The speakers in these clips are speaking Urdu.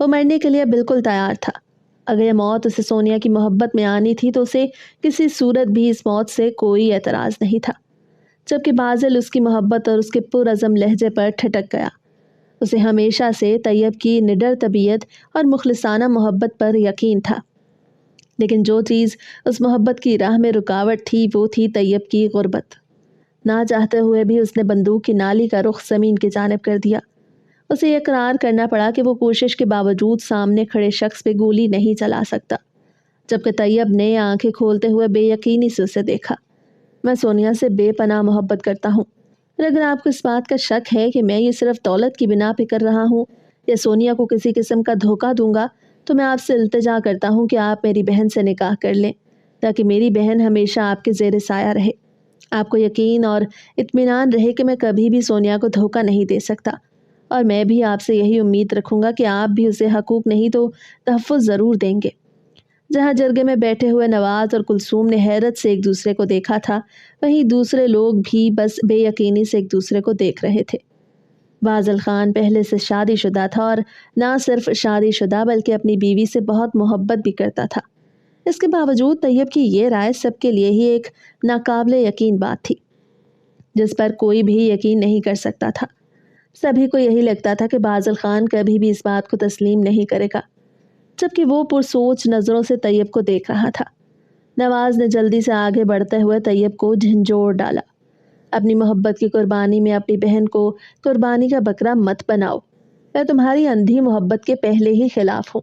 وہ مرنے کے لیے بالکل تیار تھا۔ اگر یہ موت اسے سونیا کی محبت میں آنی تھی تو اسے کسی صورت بھی اس موت سے کوئی اعتراض نہیں تھا، جبکہ بازل اس کی محبت اور اس کے پرعزم لہجے پر ٹھٹک گیا۔ اسے ہمیشہ سے طیب کی نڈر طبیعت اور مخلصانہ محبت پر یقین تھا، لیکن جو چیز اس محبت کی راہ میں رکاوٹ تھی وہ تھی طیب کی غربت۔ نہ چاہتے ہوئے بھی اس نے بندوق کی نالی کا رخ زمین کی جانب کر دیا۔ اسے یہ اقرار کرنا پڑا کہ وہ کوشش کے باوجود سامنے کھڑے شخص پہ گولی نہیں چلا سکتا، جبکہ طیب نے آنکھیں کھولتے ہوئے بے یقینی سے اسے دیکھا۔ میں سونیا سے بے پناہ محبت کرتا ہوں، اور اگر آپ کو اس بات کا شک ہے کہ میں یہ صرف دولت کی بنا پہ کر رہا ہوں یا سونیا کو کسی قسم کا دھوکہ دوں گا، تو میں آپ سے التجا کرتا ہوں کہ آپ میری بہن سے نکاح کر لیں، تاکہ میری بہن ہمیشہ آپ کے زیر سایہ رہے۔ آپ کو یقین اور اطمینان رہے کہ میں کبھی بھی سونیا کو دھوکہ نہیں دے سکتا، اور میں بھی آپ سے یہی امید رکھوں گا کہ آپ بھی اسے حقوق نہیں تو تحفظ ضرور دیں گے۔ جہاں جرگے میں بیٹھے ہوئے نواز اور کلثوم نے حیرت سے ایک دوسرے کو دیکھا تھا، وہیں دوسرے لوگ بھی بس بے یقینی سے ایک دوسرے کو دیکھ رہے تھے۔ بازل خان پہلے سے شادی شدہ تھا، اور نہ صرف شادی شدہ بلکہ اپنی بیوی سے بہت محبت بھی کرتا تھا۔ اس کے باوجود طیب کی یہ رائے سب کے لیے ہی ایک ناقابل یقین بات تھی، جس پر کوئی بھی یقین نہیں کر سکتا تھا۔ سبھی کو یہی لگتا تھا کہ بازل خان کبھی بھی اس بات کو تسلیم نہیں کرے گا، جبکہ وہ پرسوچ نظروں سے طیب کو دیکھ رہا تھا۔ نواز نے جلدی سے آگے بڑھتے ہوئے طیب کو جھنجھوڑ ڈالا۔ اپنی محبت کی قربانی میں اپنی بہن کو قربانی کا بکرا مت بناؤ، میں تمہاری اندھی محبت کے پہلے ہی خلاف ہوں۔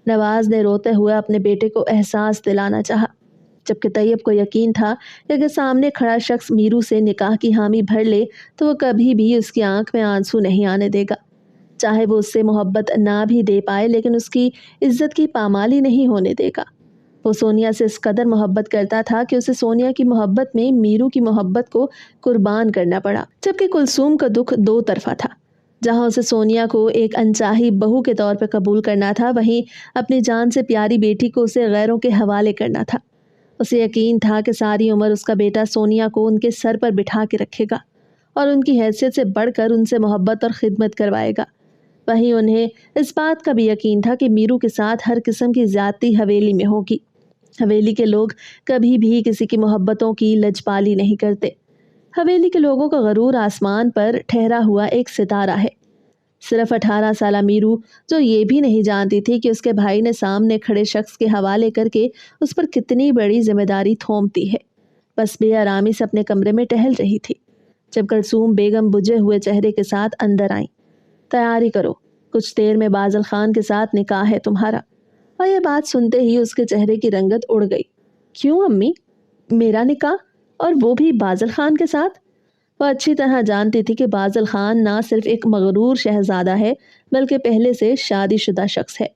نواز نے روتے ہوئے اپنے بیٹے کو احساس دلانا چاہا، جبکہ طیب کو یقین تھا کہ اگر سامنے کھڑا شخص میرو سے نکاح کی حامی بھر لے تو وہ کبھی بھی اس کی آنکھ میں آنسو نہیں آنے دے گا، چاہے وہ اس سے محبت نہ بھی دے پائے، لیکن اس کی عزت کی پامالی نہیں ہونے دے گا۔ وہ سونیا سے اس قدر محبت کرتا تھا کہ اسے سونیا کی محبت میں میرو کی محبت کو قربان کرنا پڑا، جبکہ کلثوم کا دکھ دو طرفہ تھا۔ جہاں اسے سونیا کو ایک انچاہی بہو کے طور پہ قبول کرنا تھا، وہیں اپنی جان سے پیاری بیٹی کو اسے غیروں کے حوالے کرنا تھا۔ اسے یقین تھا کہ ساری عمر اس کا بیٹا سونیا کو ان کے سر پر بٹھا کے رکھے گا، اور ان کی حیثیت سے بڑھ کر ان سے محبت اور خدمت کروائے گا۔ وہیں انہیں اس بات کا بھی یقین تھا کہ میرو کے ساتھ ہر قسم کی زیادتی حویلی میں ہوگی۔ حویلی کے لوگ کبھی بھی کسی کی محبتوں کی لجپالی نہیں کرتے۔ حویلی کے لوگوں کا غرور آسمان پر ٹھہرا ہوا ایک ستارہ ہے۔ صرف 18 سالہ میرو، جو یہ بھی نہیں جانتی تھی کہ اس کے بھائی نے سامنے کھڑے شخص کے حوالے کر کے اس پر کتنی بڑی ذمہ داری تھوپتی ہے، بس بے آرامی سے اپنے کمرے میں ٹہل رہی تھی، جب کلثوم بیگم بجھے ہوئے چہرے کے ساتھ اندر آئیں۔ تیاری کرو، کچھ دیر میں بازل خان کے ساتھ نکاح ہے تمہارا۔ اور یہ بات سنتے ہی اس کے چہرے کی رنگت اڑ گئی۔ کیوں امی؟ میرا نکاح، اور وہ بھی بازل خان کے ساتھ؟ وہ اچھی طرح جانتی تھی کہ بازل خان نہ صرف ایک مغرور شہزادہ ہے بلکہ پہلے سے شادی شدہ شخص ہے۔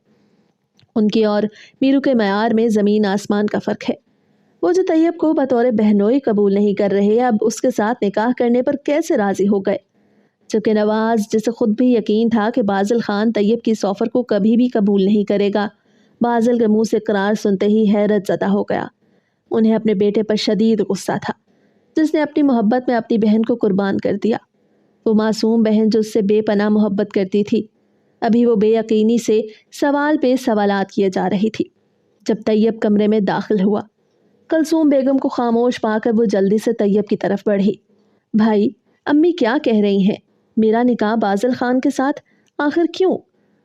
ان کی اور میرو کے معیار میں زمین آسمان کا فرق ہے۔ وہ جو طیب کو بطور بہنوئی قبول نہیں کر رہے، اب اس کے ساتھ نکاح کرنے پر کیسے راضی ہو گئے؟ جبکہ نواز، جسے خود بھی یقین تھا کہ بازل خان طیب کی اس آفر کو کبھی بھی قبول نہیں کرے گا، بازل کے منہ سے اقرار سنتے ہی حیرت زدہ ہو گیا۔ انہیں اپنے بیٹے پر شدید غصہ تھا، جس نے اپنی محبت میں اپنی بہن کو قربان کر دیا۔ وہ معصوم بہن جو اس سے بے پناہ محبت کرتی تھی، ابھی وہ بے یقینی سے سوال پہ سوالات کیے جا رہی تھی۔ جب طیب کمرے میں داخل ہوا، کلثوم بیگم کو خاموش پا کر وہ جلدی سے طیب کی طرف بڑھی۔ بھائی، امی کیا کہہ رہی ہیں؟ میرا نکاح بازل خان کے ساتھ؟ آخر کیوں؟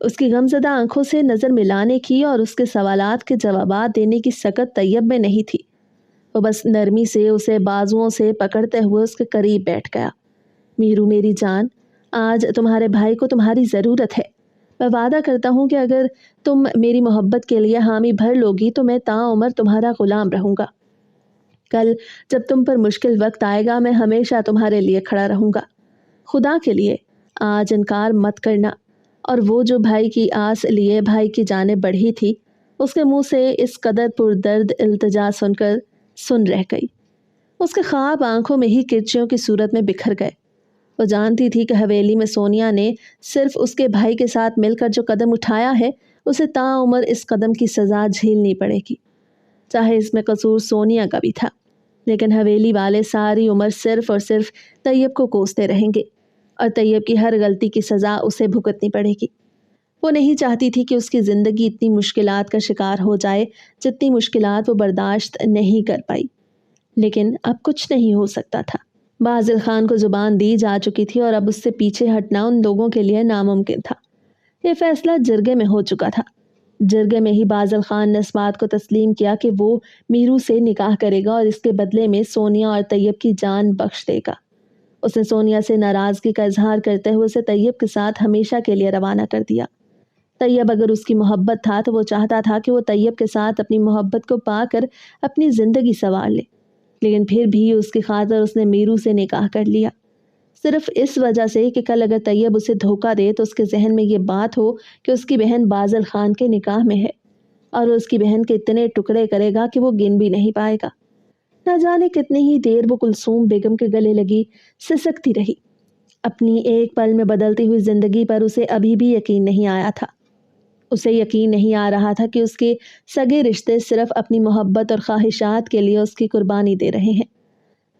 اس کی غمزدہ آنکھوں سے نظر ملانے کی اور اس کے سوالات کے جوابات دینے کی سکت طیب میں نہیں تھی۔ وہ بس نرمی سے اسے بازوؤں سے پکڑتے ہوئے اس کے قریب بیٹھ گیا۔ میرو میری جان، آج تمہارے بھائی کو تمہاری ضرورت ہے۔ میں وعدہ کرتا ہوں کہ اگر تم میری محبت کے لیے حامی بھر لوگی تو میں تاعمر تمہارا غلام رہوں گا۔ کل جب تم پر مشکل وقت آئے گا، میں ہمیشہ تمہارے لیے کھڑا رہوں گا۔ خدا کے لیے آج انکار مت کرنا۔ اور وہ جو بھائی کی آس لیے بھائی کی جانب بڑھی تھی، اس کے منہ سے اس قدر پردرد التجا سن رہ گئی۔ اس کے خواب آنکھوں میں ہی کرچیوں کی صورت میں بکھر گئے۔ وہ جانتی تھی کہ حویلی میں سونیا نے صرف اس کے بھائی کے ساتھ مل کر جو قدم اٹھایا ہے، اسے تاعمر اس قدم کی سزا جھیلنی پڑے گی، چاہے اس میں قصور سونیا کا بھی تھا۔ لیکن حویلی والے ساری عمر صرف اور صرف طیب کو کوستے رہیں گے، اور طیب کی ہر غلطی کی سزا اسے بھگتنی پڑے گی۔ وہ نہیں چاہتی تھی کہ اس کی زندگی اتنی مشکلات کا شکار ہو جائے جتنی مشکلات وہ برداشت نہیں کر پائی، لیکن اب کچھ نہیں ہو سکتا تھا۔ بازل خان کو زبان دی جا چکی تھی اور اب اس سے پیچھے ہٹنا ان لوگوں کے لیے ناممکن تھا۔ یہ فیصلہ جرگے میں ہو چکا تھا۔ جرگے میں ہی بازل خان نے اس بات کو تسلیم کیا کہ وہ میرو سے نکاح کرے گا اور اس کے بدلے میں سونیا اور طیب کی جان بخش دے گا۔ اس نے سونیا سے ناراضگی کا اظہار کرتے ہوئے اسے طیب کے ساتھ ہمیشہ کے لیے روانہ کر دیا۔ طیب اگر اس کی محبت تھا تو وہ چاہتا تھا کہ وہ طیب کے ساتھ اپنی محبت کو پا کر اپنی زندگی سنوار لے، لیکن پھر بھی اس کی خاطر اس نے میرو سے نکاح کر لیا، صرف اس وجہ سے کہ کل اگر طیب اسے دھوکہ دے تو اس کے ذہن میں یہ بات ہو کہ اس کی بہن بازل خان کے نکاح میں ہے، اور وہ اس کی بہن کے اتنے ٹکڑے کرے گا کہ وہ گن بھی نہیں پائے گا۔ نہ جانے کتنی ہی دیر وہ کلثوم بیگم کے گلے لگی سسکتی رہی۔ اپنی ایک پل میں بدلتی ہوئی زندگی پر اسے ابھی بھی یقین نہیں آیا تھا۔ اسے یقین نہیں آ رہا تھا کہ اس کے سگے رشتے صرف اپنی محبت اور خواہشات کے لیے اس کی قربانی دے رہے ہیں،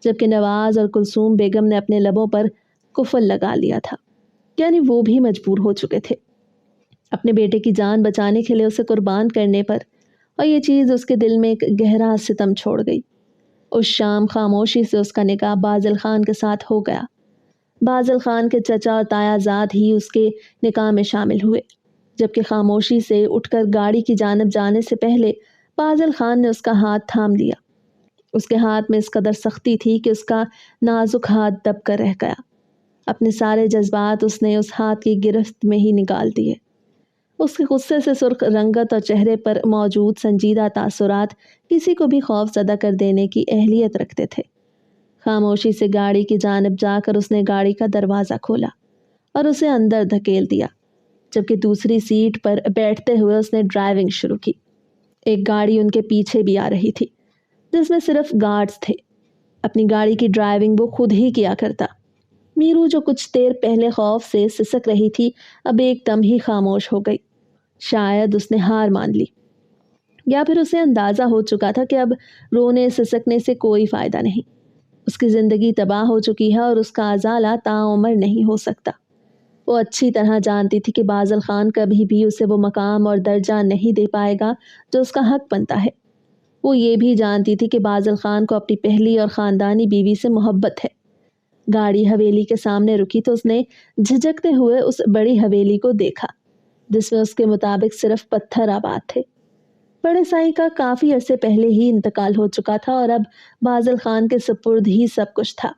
جبکہ نواز اور کلثوم بیگم نے اپنے لبوں پر کفل لگا لیا تھا، یعنی وہ بھی مجبور ہو چکے تھے اپنے بیٹے کی جان بچانے کے لیے اسے قربان کرنے پر، اور یہ چیز اس کے دل میں ایک گہرا ستم چھوڑ گئی۔ اس شام خاموشی سے اس کا نکاح بازل خان کے ساتھ ہو گیا۔ بازل خان کے چچا اور تایا زاد ہی اس کے نکاح میں شامل ہوئے، جبکہ خاموشی سے اٹھ کر گاڑی کی جانب جانے سے پہلے بازل خان نے اس کا ہاتھ تھام لیا۔ اس کے ہاتھ میں اس قدر سختی تھی کہ اس کا نازک ہاتھ دب کر رہ گیا۔ اپنے سارے جذبات اس نے اس ہاتھ کی گرفت میں ہی نکال دیے۔ اس کے غصے سے سرخ رنگت اور چہرے پر موجود سنجیدہ تاثرات کسی کو بھی خوف زدہ کر دینے کی اہلیت رکھتے تھے۔ خاموشی سے گاڑی کی جانب جا کر اس نے گاڑی کا دروازہ کھولا اور اسے اندر دھکیل دیا، جبکہ دوسری سیٹ پر بیٹھتے ہوئے اس نے ڈرائیونگ شروع کی۔ ایک گاڑی ان کے پیچھے بھی آ رہی تھی جس میں صرف گارڈز تھے۔ اپنی گاڑی کی ڈرائیونگ وہ خود ہی کیا کرتا۔ میرو جو کچھ دیر پہلے خوف سے سسک رہی تھی اب ایک دم ہی خاموش ہو گئی۔ شاید اس نے ہار مان لی، یا پھر اسے اندازہ ہو چکا تھا کہ اب رونے سسکنے سے کوئی فائدہ نہیں۔ اس کی زندگی تباہ ہو چکی ہے اور اس کا ازالہ تعمر نہیں ہو سکتا۔ وہ اچھی طرح جانتی تھی کہ بازل خان کبھی بھی اسے وہ مقام اور درجہ نہیں دے پائے گا جو اس کا حق بنتا ہے۔ وہ یہ بھی جانتی تھی کہ بازل خان کو اپنی پہلی اور خاندانی بیوی سے محبت ہے۔ گاڑی حویلی کے سامنے رکی تو اس نے جھجکتے ہوئے اس بڑی حویلی کو دیکھا جس میں اس کے مطابق صرف پتھر آباد تھے۔ بڑے سائیں کا کافی عرصے پہلے ہی انتقال ہو چکا تھا اور اب بازل خان کے سپرد ہی سب کچھ تھا۔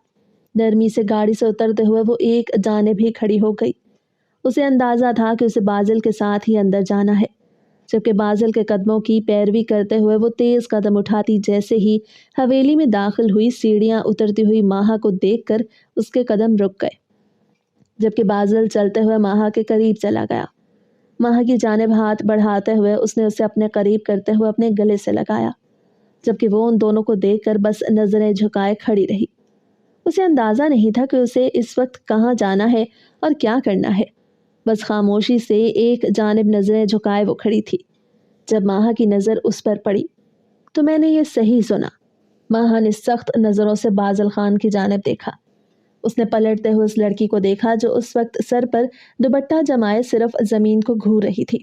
نرمی سے گاڑی سے اترتے ہوئے وہ ایک جانب ہی کھڑی ہو گئی۔ اسے اندازہ تھا کہ اسے بازل کے ساتھ ہی اندر جانا ہے، جبکہ بازل کے قدموں کی پیروی کرتے ہوئے وہ تیز قدم اٹھاتی جیسے ہی حویلی میں داخل ہوئی سیڑھیاں اترتی ہوئی ماہا کو دیکھ کر اس کے قدم رک گئے، جبکہ بازل چلتے ہوئے ماہا کے قریب چلا گیا۔ ماہا کی جانب ہاتھ بڑھاتے ہوئے اس نے اسے اپنے قریب کرتے ہوئے اپنے گلے سے لگایا، جبکہ وہ ان دونوں کو دیکھ کر بس نظریں جھکائے کھڑی رہی۔ اسے اندازہ نہیں تھا کہ اسے اس وقت کہاں جانا ہے اور کیا کرنا ہے، بس خاموشی سے ایک جانب نظریں جھکائے وہ کھڑی تھی۔ جب ماہا کی نظر اس پر پڑی تو میں نے یہ صحیح سنا۔ ماہا نے سخت نظروں سے بازل خان کی جانب دیکھا۔ اس نے پلٹتے ہوئے اس لڑکی کو دیکھا جو اس وقت سر پر دوپٹہ جمائے صرف زمین کو گھور رہی تھی۔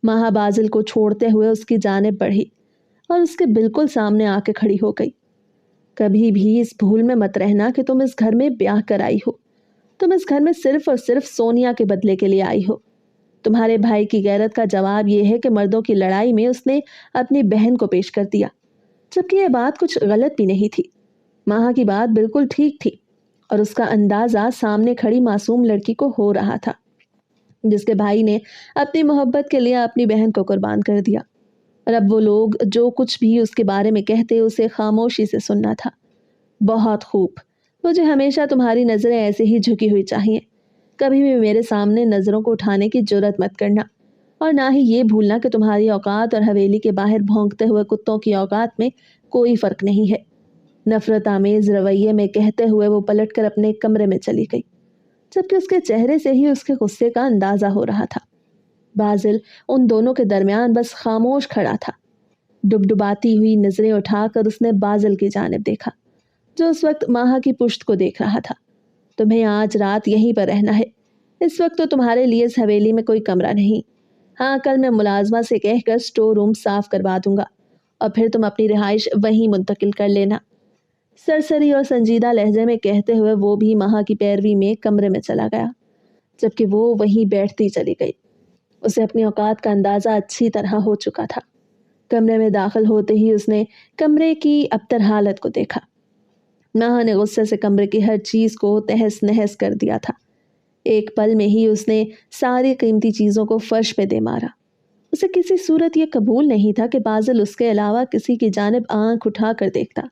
ماہا بازل کو چھوڑتے ہوئے اس کی جانب بڑھی اور اس کے بالکل سامنے آ کے کھڑی ہو گئی۔ کبھی بھی اس بھول میں مت رہنا کہ تم اس گھر میں بیاہ کر آئی ہو۔ تم اس گھر میں صرف اور صرف سونیا کے بدلے کے لیے آئی ہو۔ تمہارے بھائی کی غیرت کا جواب یہ ہے کہ مردوں کی لڑائی میں اس نے اپنی بہن کو پیش کر دیا، جبکہ یہ بات کچھ غلط بھی نہیں تھی۔ ماہا کی بات بالکل ٹھیک تھی اور اس کا اندازہ سامنے کھڑی معصوم لڑکی کو ہو رہا تھا جس کے بھائی نے اپنی محبت کے لیے اپنی بہن کو قربان کر دیا، اور اب وہ لوگ جو کچھ بھی اس کے بارے میں کہتے اسے خاموشی سے سننا تھا۔ بہت خوب، مجھے ہمیشہ تمہاری نظریں ایسے ہی جھکی ہوئی چاہیے۔ کبھی بھی میرے سامنے نظروں کو اٹھانے کی جرات مت کرنا، اور نہ ہی یہ بھولنا کہ تمہاری اوقات اور حویلی کے باہر بھونکتے ہوئے کتوں کی اوقات میں کوئی فرق نہیں ہے۔ نفرت آمیز رویے میں کہتے ہوئے وہ پلٹ کر اپنے کمرے میں چلی گئی، جبکہ اس کے چہرے سے ہی اس کے غصے کا اندازہ ہو رہا تھا۔ بازل ان دونوں کے درمیان بس خاموش کھڑا تھا۔ ڈبڈباتی ہوئی نظریں اٹھا کر اس نے بازل کی جانب دیکھا جو اس وقت ماہا کی پشت کو دیکھ رہا تھا۔ تمہیں آج رات یہیں پر رہنا ہے، اس وقت تو تمہارے لیے اس حویلی میں کوئی کمرہ نہیں۔ ہاں، کل میں ملازمہ سے کہہ کر اسٹور روم صاف کروا دوں گا اور پھر تم اپنی رہائش وہیں منتقل کر لینا۔ سرسری اور سنجیدہ لہجے میں کہتے ہوئے وہ بھی مہا کی پیروی میں کمرے میں چلا گیا، جبکہ وہ وہیں بیٹھتی چلی گئی۔ اسے اپنی اوقات کا اندازہ اچھی طرح ہو چکا تھا۔ کمرے میں داخل ہوتے ہی اس نے کمرے کی ابتر حالت کو دیکھا۔ مہا نے غصے سے کمرے کی ہر چیز کو تہس نہس کر دیا تھا۔ ایک پل میں ہی اس نے ساری قیمتی چیزوں کو فرش پہ دے مارا۔ اسے کسی صورت یہ قبول نہیں تھا کہ بازل اس کے علاوہ کسی کی جانب آنکھ اٹھا کر دیکھتا۔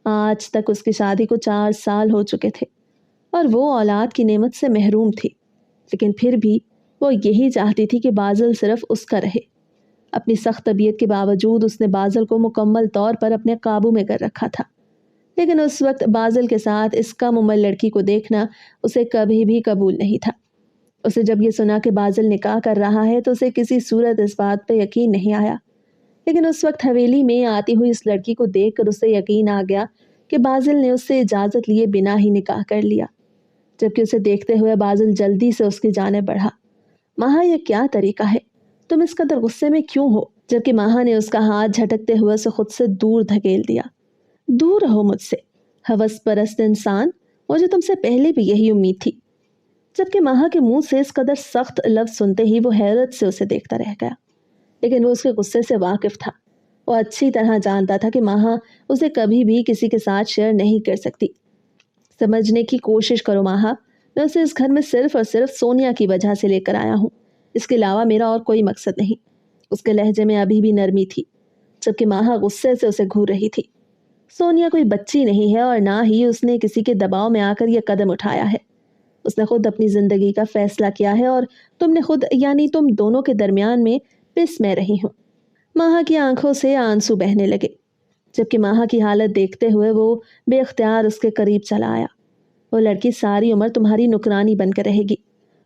آج تک اس کی شادی کو 4 سال ہو چکے تھے اور وہ اولاد کی نعمت سے محروم تھی، لیکن پھر بھی وہ یہی چاہتی تھی کہ بازل صرف اس کا رہے۔ اپنی سخت طبیعت کے باوجود اس نے بازل کو مکمل طور پر اپنے قابو میں کر رکھا تھا، لیکن اس وقت بازل کے ساتھ اس کم عمر لڑکی کو دیکھنا اسے کبھی بھی قبول نہیں تھا۔ اسے جب یہ سنا کہ بازل نکاح کر رہا ہے تو اسے کسی صورت اس بات پہ یقین نہیں آیا، لیکن اس وقت حویلی میں آتی ہوئی اس لڑکی کو دیکھ کر اسے یقین آ گیا کہ بازل نے اس سے اجازت لیے بنا ہی نکاح کر لیا۔ جبکہ اسے دیکھتے ہوئے بازل جلدی سے اس کی جانب بڑھا۔ مہا، یہ کیا طریقہ ہے؟ تم اس قدر غصے میں کیوں ہو؟ جبکہ مہا نے اس کا ہاتھ جھٹکتے ہوئے اسے خود سے دور دھکیل دیا۔ دور رہو مجھ سے، ہوس پرست انسان، مجھے تم سے پہلے بھی یہی امید تھی۔ جبکہ مہا کے منہ سے اس قدر سخت لفظ سنتے ہی وہ حیرت سے اسے دیکھتا رہ گیا، لیکن وہ اس کے غصے سے واقف تھا۔ وہ اچھی طرح جانتا تھا کہ مہا اسے کبھی بھی کسی کے ساتھ شیئر نہیں کر سکتی۔ سمجھنے کی کوشش کرو مہا، میں اسے اس گھر میں صرف اور صرف سونیا کی وجہ سے لے کر آیا ہوں، اس کے علاوہ میرا اور کوئی مقصد نہیں۔ اس کے لہجے میں ابھی بھی نرمی تھی، جبکہ مہا غصے سے اسے گھور رہی تھی۔ سونیا کوئی بچی نہیں ہے اور نہ ہی اس نے کسی کے دباؤ میں آ کر یہ قدم اٹھایا ہے۔ اس نے خود اپنی زندگی کا فیصلہ کیا ہے اور تم نے خود، یعنی تم دونوں کے درمیان میں پس میں رہی ہوں۔ مہا کی آنکھوں سے آنسو بہنے لگے، جبکہ مہا کی حالت دیکھتے ہوئے وہ بے اختیار اس کے قریب چلا آیا۔ وہ لڑکی ساری عمر تمہاری نکرانی بن کر رہے گی،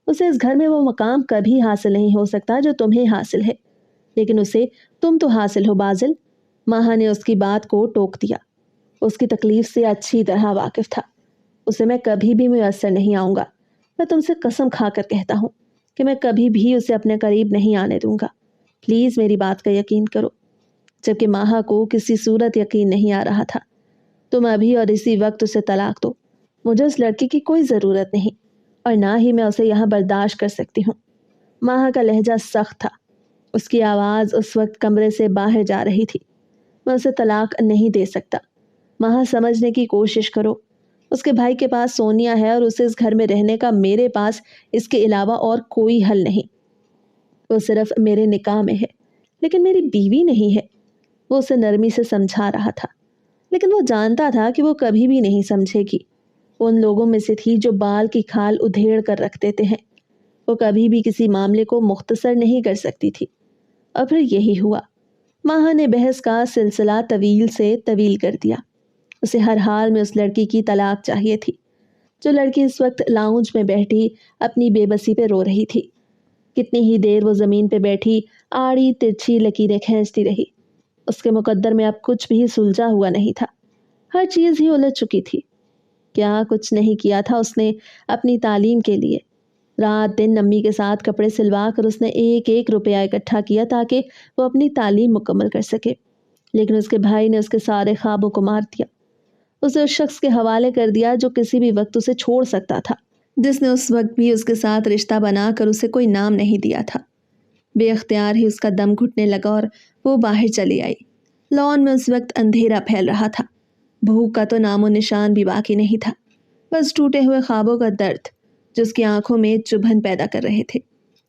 اسے اس گھر میں وہ مقام کبھی حاصل نہیں ہو سکتا جو تمہیں حاصل ہے، لیکن اسے تم تو حاصل ہو بازل۔ مہا نے اس کی بات کو ٹوک دیا۔ اس کی تکلیف سے اچھی طرح واقف تھا۔ اسے میں کبھی بھی میسر نہیں آؤں گا۔ میں تم سے قسم کھا کر کہتا ہوں کہ میں کبھی بھی اسے اپنے قریب نہیں آنے دوں گا۔ پلیز میری بات کا یقین کرو۔ جبکہ مہا کو کسی صورت یقین نہیں آ رہا تھا۔ تم ابھی اور اسی وقت اسے طلاق دو، مجھے اس لڑکی کی کوئی ضرورت نہیں اور نہ ہی میں اسے یہاں برداشت کر سکتی ہوں۔ مہا کا لہجہ سخت تھا، اس کی آواز اس وقت کمرے سے باہر جا رہی تھی۔ میں اسے طلاق نہیں دے سکتا۔ مہا، سمجھنے کی کوشش کرو، اس کے بھائی کے پاس سونیا ہے اور اسے اس گھر میں رہنے کا میرے پاس اس کے علاوہ اور کوئی حل نہیں۔ وہ صرف میرے نکاح میں ہے لیکن میری بیوی نہیں ہے۔ وہ اسے نرمی سے سمجھا رہا تھا، لیکن وہ جانتا تھا کہ وہ کبھی بھی نہیں سمجھے گی۔ وہ ان لوگوں میں سے تھی جو بال کی کھال ادھیڑ کر رکھ دیتے ہیں۔ وہ کبھی بھی کسی معاملے کو مختصر نہیں کر سکتی تھی، اور پھر یہی ہوا۔ مہا نے بحث کا سلسلہ طویل سے طویل کر دیا۔ اسے ہر حال میں اس لڑکی کی طلاق چاہیے تھی، جو لڑکی اس وقت لاؤنج میں بیٹھی اپنی بے بسی پہ رو رہی تھی۔ کتنی ہی دیر وہ زمین پہ بیٹھی آڑی ترچھی لکیریں کھینچتی رہی۔ اس کے مقدر میں اب کچھ بھی سلجھا ہوا نہیں تھا، ہر چیز ہی الجھ چکی تھی۔ کیا کچھ نہیں کیا تھا اس نے اپنی تعلیم کے لیے؟ رات دن امی کے ساتھ کپڑے سلوا کر اس نے 1 روپیہ اکٹھا کیا تاکہ وہ اپنی تعلیم مکمل کر سکے، لیکن اس کے بھائی نے اس کے سارے خوابوں کو مار دیا۔ اسے اس شخص کے حوالے کر دیا جو کسی بھی وقت اسے چھوڑ سکتا تھا، جس نے اس وقت بھی اس کے ساتھ رشتہ بنا کر اسے کوئی نام نہیں دیا تھا۔ بے اختیار ہی اس کا دم گھٹنے لگا اور وہ باہر چلی آئی۔ لان میں اس وقت اندھیرا پھیل رہا تھا، بھوک کا تو نام و نشان بھی باقی نہیں تھا، بس ٹوٹے ہوئے خوابوں کا درد جو اس کی آنکھوں میں چبھن پیدا کر رہے تھے۔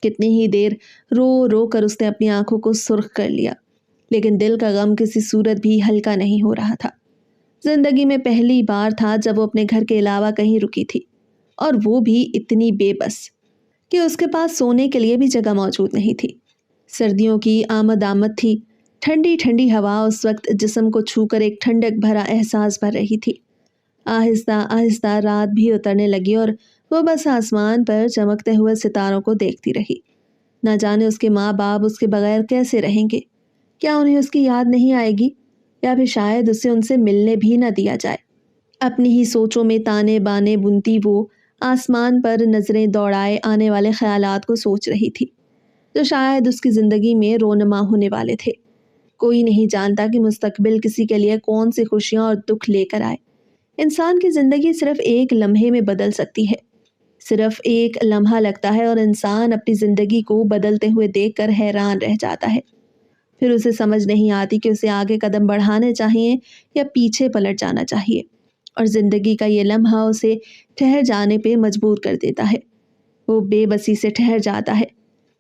کتنی ہی دیر رو رو کر اس نے اپنی آنکھوں کو سرخ کر لیا، لیکن دل کا غم کسی صورت بھی ہلکا نہیں ہو رہا تھا۔ زندگی میں پہلی بار تھا جب وہ اپنے گھر کے علاوہ کہیں رکی تھی، اور وہ بھی اتنی بے بس کہ اس کے پاس سونے کے لیے بھی جگہ موجود نہیں تھی۔ سردیوں کی آمد تھی، ٹھنڈی ٹھنڈی ہوا اس وقت جسم کو چھو کر ایک ٹھنڈک بھرا احساس بھر رہی تھی۔ آہستہ آہستہ رات بھی اترنے لگی اور وہ بس آسمان پر چمکتے ہوئے ستاروں کو دیکھتی رہی۔ نہ جانے اس کے ماں باپ اس کے بغیر کیسے رہیں گے؟ کیا انہیں اس کی یاد نہیں آئے گی؟ یا پھر شاید اسے ان سے ملنے بھی نہ دیا جائے؟ اپنی ہی سوچوں میں تانے بانے بنتی وہ آسمان پر نظریں دوڑائے آنے والے خیالات کو سوچ رہی تھی جو شاید اس کی زندگی میں رونما ہونے والے تھے۔ کوئی نہیں جانتا کہ مستقبل کسی کے لیے کون سی خوشیاں اور دکھ لے کر آئے۔ انسان کی زندگی صرف ایک لمحے میں بدل سکتی ہے۔ صرف ایک لمحہ لگتا ہے اور انسان اپنی زندگی کو بدلتے ہوئے دیکھ کر حیران رہ جاتا ہے۔ پھر اسے سمجھ نہیں آتی کہ اسے آگے قدم بڑھانے چاہیے یا پیچھے پلٹ جانا چاہیے، اور زندگی کا یہ لمحہ اسے ٹھہر جانے پہ مجبور کر دیتا ہے۔ وہ بے بسی سے ٹھہر جاتا ہے،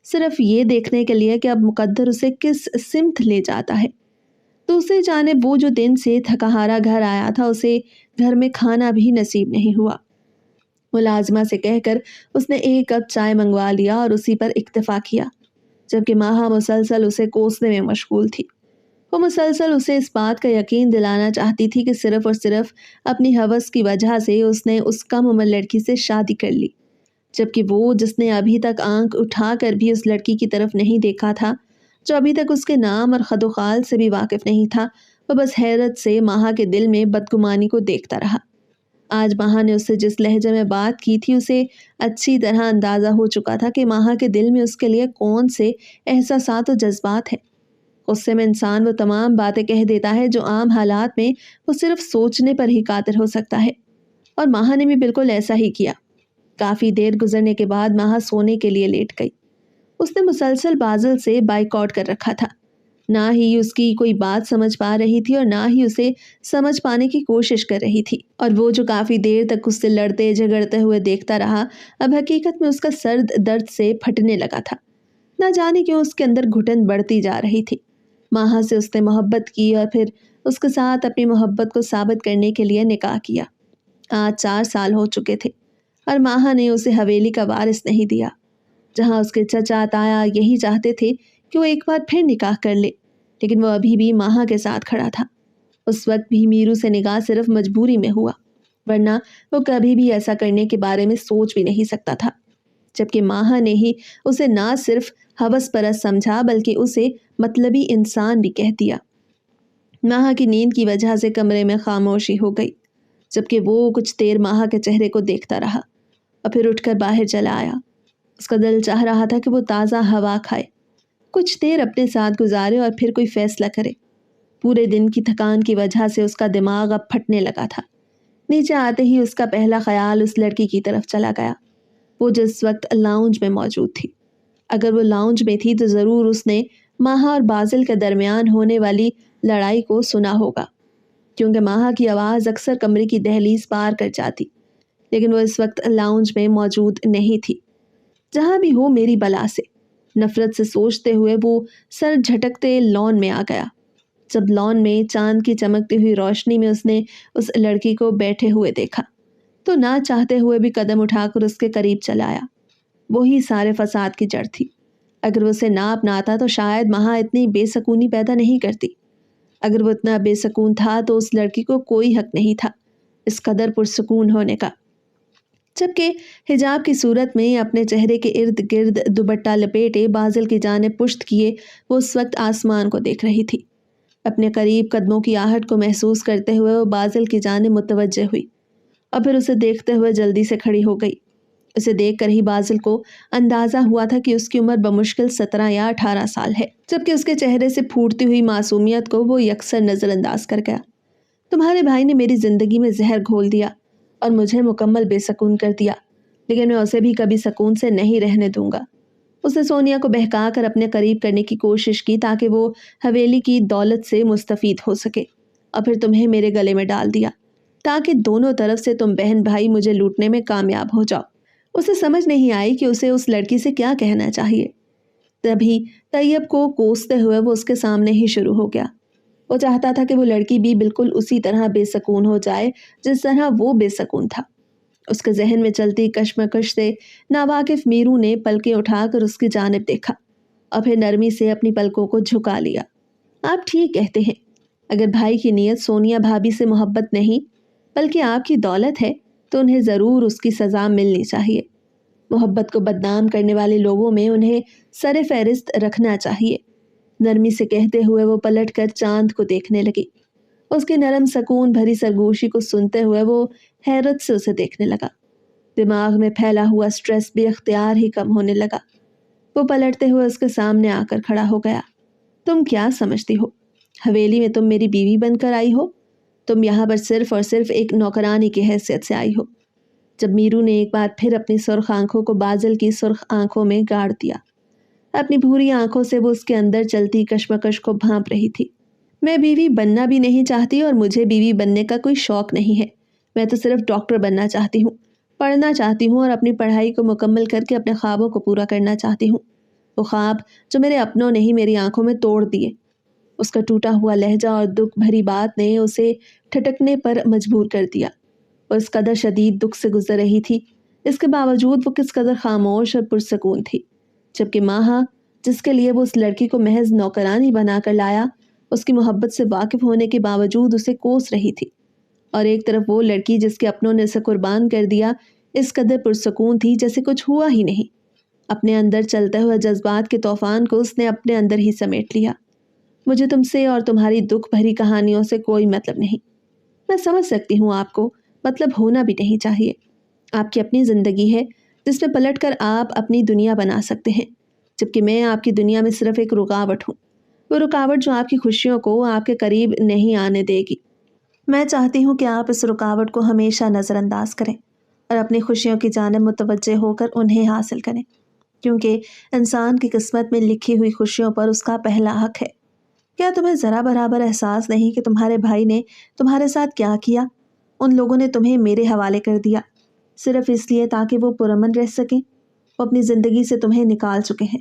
صرف یہ دیکھنے کے لیے کہ اب مقدر اسے کس سمت لے جاتا ہے۔ دوسری جانب وہ جو دن سے تھکا ہارا گھر آیا تھا، اسے گھر میں کھانا بھی نصیب نہیں ہوا۔ ملازمہ سے کہہ کر اس نے ایک کپ چائے منگوا لیا اور اسی پر اکتفا کیا، جبکہ ماہا مسلسل اسے کوسنے میں مشغول تھی۔ وہ مسلسل اسے اس بات کا یقین دلانا چاہتی تھی کہ صرف اور صرف اپنی ہوس کی وجہ سے اس نے اس کم عمر لڑکی سے شادی کر لی، جبکہ وہ جس نے ابھی تک آنکھ اٹھا کر بھی اس لڑکی کی طرف نہیں دیکھا تھا، جو ابھی تک اس کے نام اور خد و خال سے بھی واقف نہیں تھا، وہ بس حیرت سے ماہا کے دل میں بدگمانی کو دیکھتا رہا۔ آج ماہا نے اس سے جس لہجے میں بات کی تھی، اسے اچھی طرح اندازہ ہو چکا تھا کہ ماہا کے دل میں اس کے لیے کون سے احساسات و جذبات ہیں۔ غصے میں انسان وہ تمام باتیں کہہ دیتا ہے جو عام حالات میں وہ صرف سوچنے پر ہی قادر ہو سکتا ہے، اور ماہا نے بھی بالکل ایسا ہی کیا۔ کافی دیر گزرنے کے بعد ماہا سونے کے لیے لیٹ گئی۔ اس نے مسلسل بازل سے بائیکاٹ کر رکھا تھا، نہ ہی اس کی کوئی بات سمجھ پا رہی تھی اور نہ ہی اسے سمجھ پانے کی کوشش کر رہی تھی، اور وہ جو کافی دیر تک اس سے لڑتے جھگڑتے ہوئے دیکھتا رہا، اب حقیقت میں اس کا سرد درد سے پھٹنے لگا تھا۔ نہ جانے کیوں اس کے اندر گھٹن بڑھتی جا رہی تھی۔ ماہا سے اس نے محبت کی اور پھر اس کے ساتھ اپنی محبت کو ثابت کرنے کے لیے نکاح کیا۔ آج 4 سال ہو چکے تھے اور ماہا نے اسے حویلی کا وارث نہیں دیا، جہاں اس کے چچا تایا یہی چاہتے تھے کہ وہ ایک بار پھر نکاح کر لے، لیکن وہ ابھی بھی ماہا کے ساتھ کھڑا تھا۔ اس وقت بھی میرو سے نکاح صرف مجبوری میں ہوا، ورنہ وہ کبھی بھی ایسا کرنے کے بارے میں سوچ بھی نہیں سکتا تھا، جبکہ ماہا نے ہی اسے نہ صرف ہوس پرست سمجھا بلکہ اسے مطلبی انسان بھی کہہ دیا۔ ماہا کی نیند کی وجہ سے کمرے میں خاموشی ہو گئی، جبکہ وہ کچھ دیر ماہا کے چہرے کو دیکھتا رہا اور پھر اٹھ کر باہر چلا آیا۔ اس کا دل چاہ رہا تھا کہ وہ تازہ ہوا کھائے، کچھ دیر اپنے ساتھ گزارے اور پھر کوئی فیصلہ کرے۔ پورے دن کی تھکان کی وجہ سے اس کا دماغ اب پھٹنے لگا تھا۔ نیچے آتے ہی اس کا پہلا خیال اس لڑکی کی طرف چلا گیا، وہ جس وقت لاؤنج میں موجود تھی۔ اگر وہ لاؤنج میں تھی تو ضرور اس نے ماہا اور بازل کے درمیان ہونے والی لڑائی کو سنا ہوگا، کیونکہ ماہا کی آواز اکثر کمرے کی دہلیز پار کر جاتی، لیکن وہ اس وقت لاؤنج میں موجود نہیں تھی۔ جہاں بھی ہو میری بلا سے، نفرت سے سوچتے ہوئے وہ سر جھٹکتے لان میں آ گیا۔ جب لان میں چاند کی چمکتی ہوئی روشنی میں اس نے اس لڑکی کو بیٹھے ہوئے دیکھا تو نہ چاہتے ہوئے بھی قدم اٹھا کر اس کے قریب چلا آیا۔ وہی سارے فساد کی جڑ تھی۔ اگر وہ اسے نہ اپناتا تو شاید ماہا اتنی بے سکونی پیدا نہیں کرتی۔ اگر وہ اتنا بے سکون تھا تو اس لڑکی کو کوئی حق نہیں تھا اس قدر پرسکون ہونے کا۔ جبکہ حجاب کی صورت میں اپنے چہرے کے ارد گرد دوپٹہ لپیٹے بازل کی جانب پشت کیے وہ اس وقت آسمان کو دیکھ رہی تھی۔ اپنے قریب قدموں کی آہٹ کو محسوس کرتے ہوئے وہ بازل کی جانب متوجہ ہوئی اور پھر اسے دیکھتے ہوئے جلدی سے کھڑی ہو گئی۔ اسے دیکھ کر ہی بازل کو اندازہ ہوا تھا کہ اس کی عمر بمشکل 17 یا 18 سال ہے، جبکہ اس کے چہرے سے پھوٹتی ہوئی معصومیت کو وہ یکسر نظر انداز کر گیا۔ تمہارے بھائی نے میری زندگی میں زہر گھول دیا اور مجھے مکمل بے سکون کر دیا، لیکن میں اسے بھی کبھی سکون سے نہیں رہنے دوں گا۔ اس نے سونیا کو بہکا کر اپنے قریب کرنے کی کوشش کی تاکہ وہ حویلی کی دولت سے مستفید ہو سکے، اور پھر تمہیں میرے گلے میں ڈال دیا تاکہ دونوں طرف سے تم بہن بھائی مجھے لوٹنے میں کامیاب ہو جاؤ۔ اسے سمجھ نہیں آئی کہ اسے اس لڑکی سے کیا کہنا چاہیے۔ تبھی طیب کو کوستے ہوئے وہ اس کے سامنے ہی شروع ہو گیا۔ وہ چاہتا تھا کہ وہ لڑکی بھی بالکل اسی طرح بے سکون ہو جائے جس طرح وہ بے سکون تھا۔ اس کے ذہن میں چلتی کشمکش سے ناواقف میرو نے پلکیں اٹھا کر اس کی جانب دیکھا اور پھر نرمی سے اپنی پلکوں کو جھکا لیا۔ آپ ٹھیک کہتے ہیں، اگر بھائی کی نیت سونیا بھابھی سے محبت نہیں بلکہ آپ کی دولت ہے تو انہیں ضرور اس کی سزا ملنی چاہیے۔ محبت کو بدنام کرنے والے لوگوں میں انہیں سر فہرست رکھنا چاہیے، نرمی سے کہتے ہوئے وہ پلٹ کر چاند کو دیکھنے لگی۔ اس کی نرم سکون بھری سرگوشی کو سنتے ہوئے وہ حیرت سے اسے دیکھنے لگا۔ دماغ میں پھیلا ہوا سٹریس بے اختیار ہی کم ہونے لگا۔ وہ پلٹتے ہوئے اس کے سامنے آ کر کھڑا ہو گیا۔ تم کیا سمجھتی ہو؟ حویلی میں تم میری بیوی بن کر آئی ہو؟ تم یہاں پر صرف اور صرف ایک نوکرانی کی حیثیت سے آئی ہو۔ جب میرو نے ایک بار پھر اپنی سرخ آنکھوں کو بازل کی سرخ آنکھوں میں گاڑ دیا، اپنی بھوری آنکھوں سے وہ اس کے اندر چلتی کشمکش کو بھانپ رہی تھی۔ میں بیوی بننا بھی نہیں چاہتی اور مجھے بیوی بننے کا کوئی شوق نہیں ہے۔ میں تو صرف ڈاکٹر بننا چاہتی ہوں، پڑھنا چاہتی ہوں اور اپنی پڑھائی کو مکمل کر کے اپنے خوابوں کو پورا کرنا چاہتی ہوں، وہ خواب جو میرے اپنوں نے ہی میری آنکھوں میں توڑ دیے۔ اس کا ٹوٹا ہوا لہجہ اور دکھ بھری بات نے اسے ٹھٹکنے پر مجبور کر دیا۔ وہ اس قدر شدید دکھ سے گزر رہی تھی، اس کے باوجود وہ کس قدر خاموش اور پرسکون تھی، جبکہ ماہا جس کے لیے وہ اس لڑکی کو محض نوکرانی بنا کر لایا، اس کی محبت سے واقف ہونے کے باوجود اسے کوس رہی تھی، اور ایک طرف وہ لڑکی جس کے اپنوں نے اسے قربان کر دیا اس قدر پرسکون تھی جیسے کچھ ہوا ہی نہیں۔ اپنے اندر چلتے ہوئے جذبات کے طوفان کو اس نے اپنے اندر ہی سمیٹ لیا۔ مجھے تم سے اور تمہاری دکھ بھری کہانیوں سے کوئی مطلب نہیں۔ میں سمجھ سکتی ہوں آپ کو مطلب ہونا بھی نہیں چاہیے۔ آپ کی اپنی زندگی ہے جس میں پلٹ کر آپ اپنی دنیا بنا سکتے ہیں، جبکہ میں آپ کی دنیا میں صرف ایک رکاوٹ ہوں، وہ رکاوٹ جو آپ کی خوشیوں کو آپ کے قریب نہیں آنے دے گی۔ میں چاہتی ہوں کہ آپ اس رکاوٹ کو ہمیشہ نظر انداز کریں اور اپنی خوشیوں کی جانب متوجہ ہو کر انہیں حاصل کریں، کیونکہ انسان کی قسمت میں لکھی ہوئی خوشیوں پر اس کا پہلا حق ہے۔ کیا تمہیں ذرا برابر احساس نہیں کہ تمہارے بھائی نے تمہارے ساتھ کیا کیا؟ ان لوگوں نے تمہیں میرے حوالے کر دیا، صرف اس لیے تاکہ وہ پرامن رہ سکیں۔ وہ اپنی زندگی سے تمہیں نکال چکے ہیں،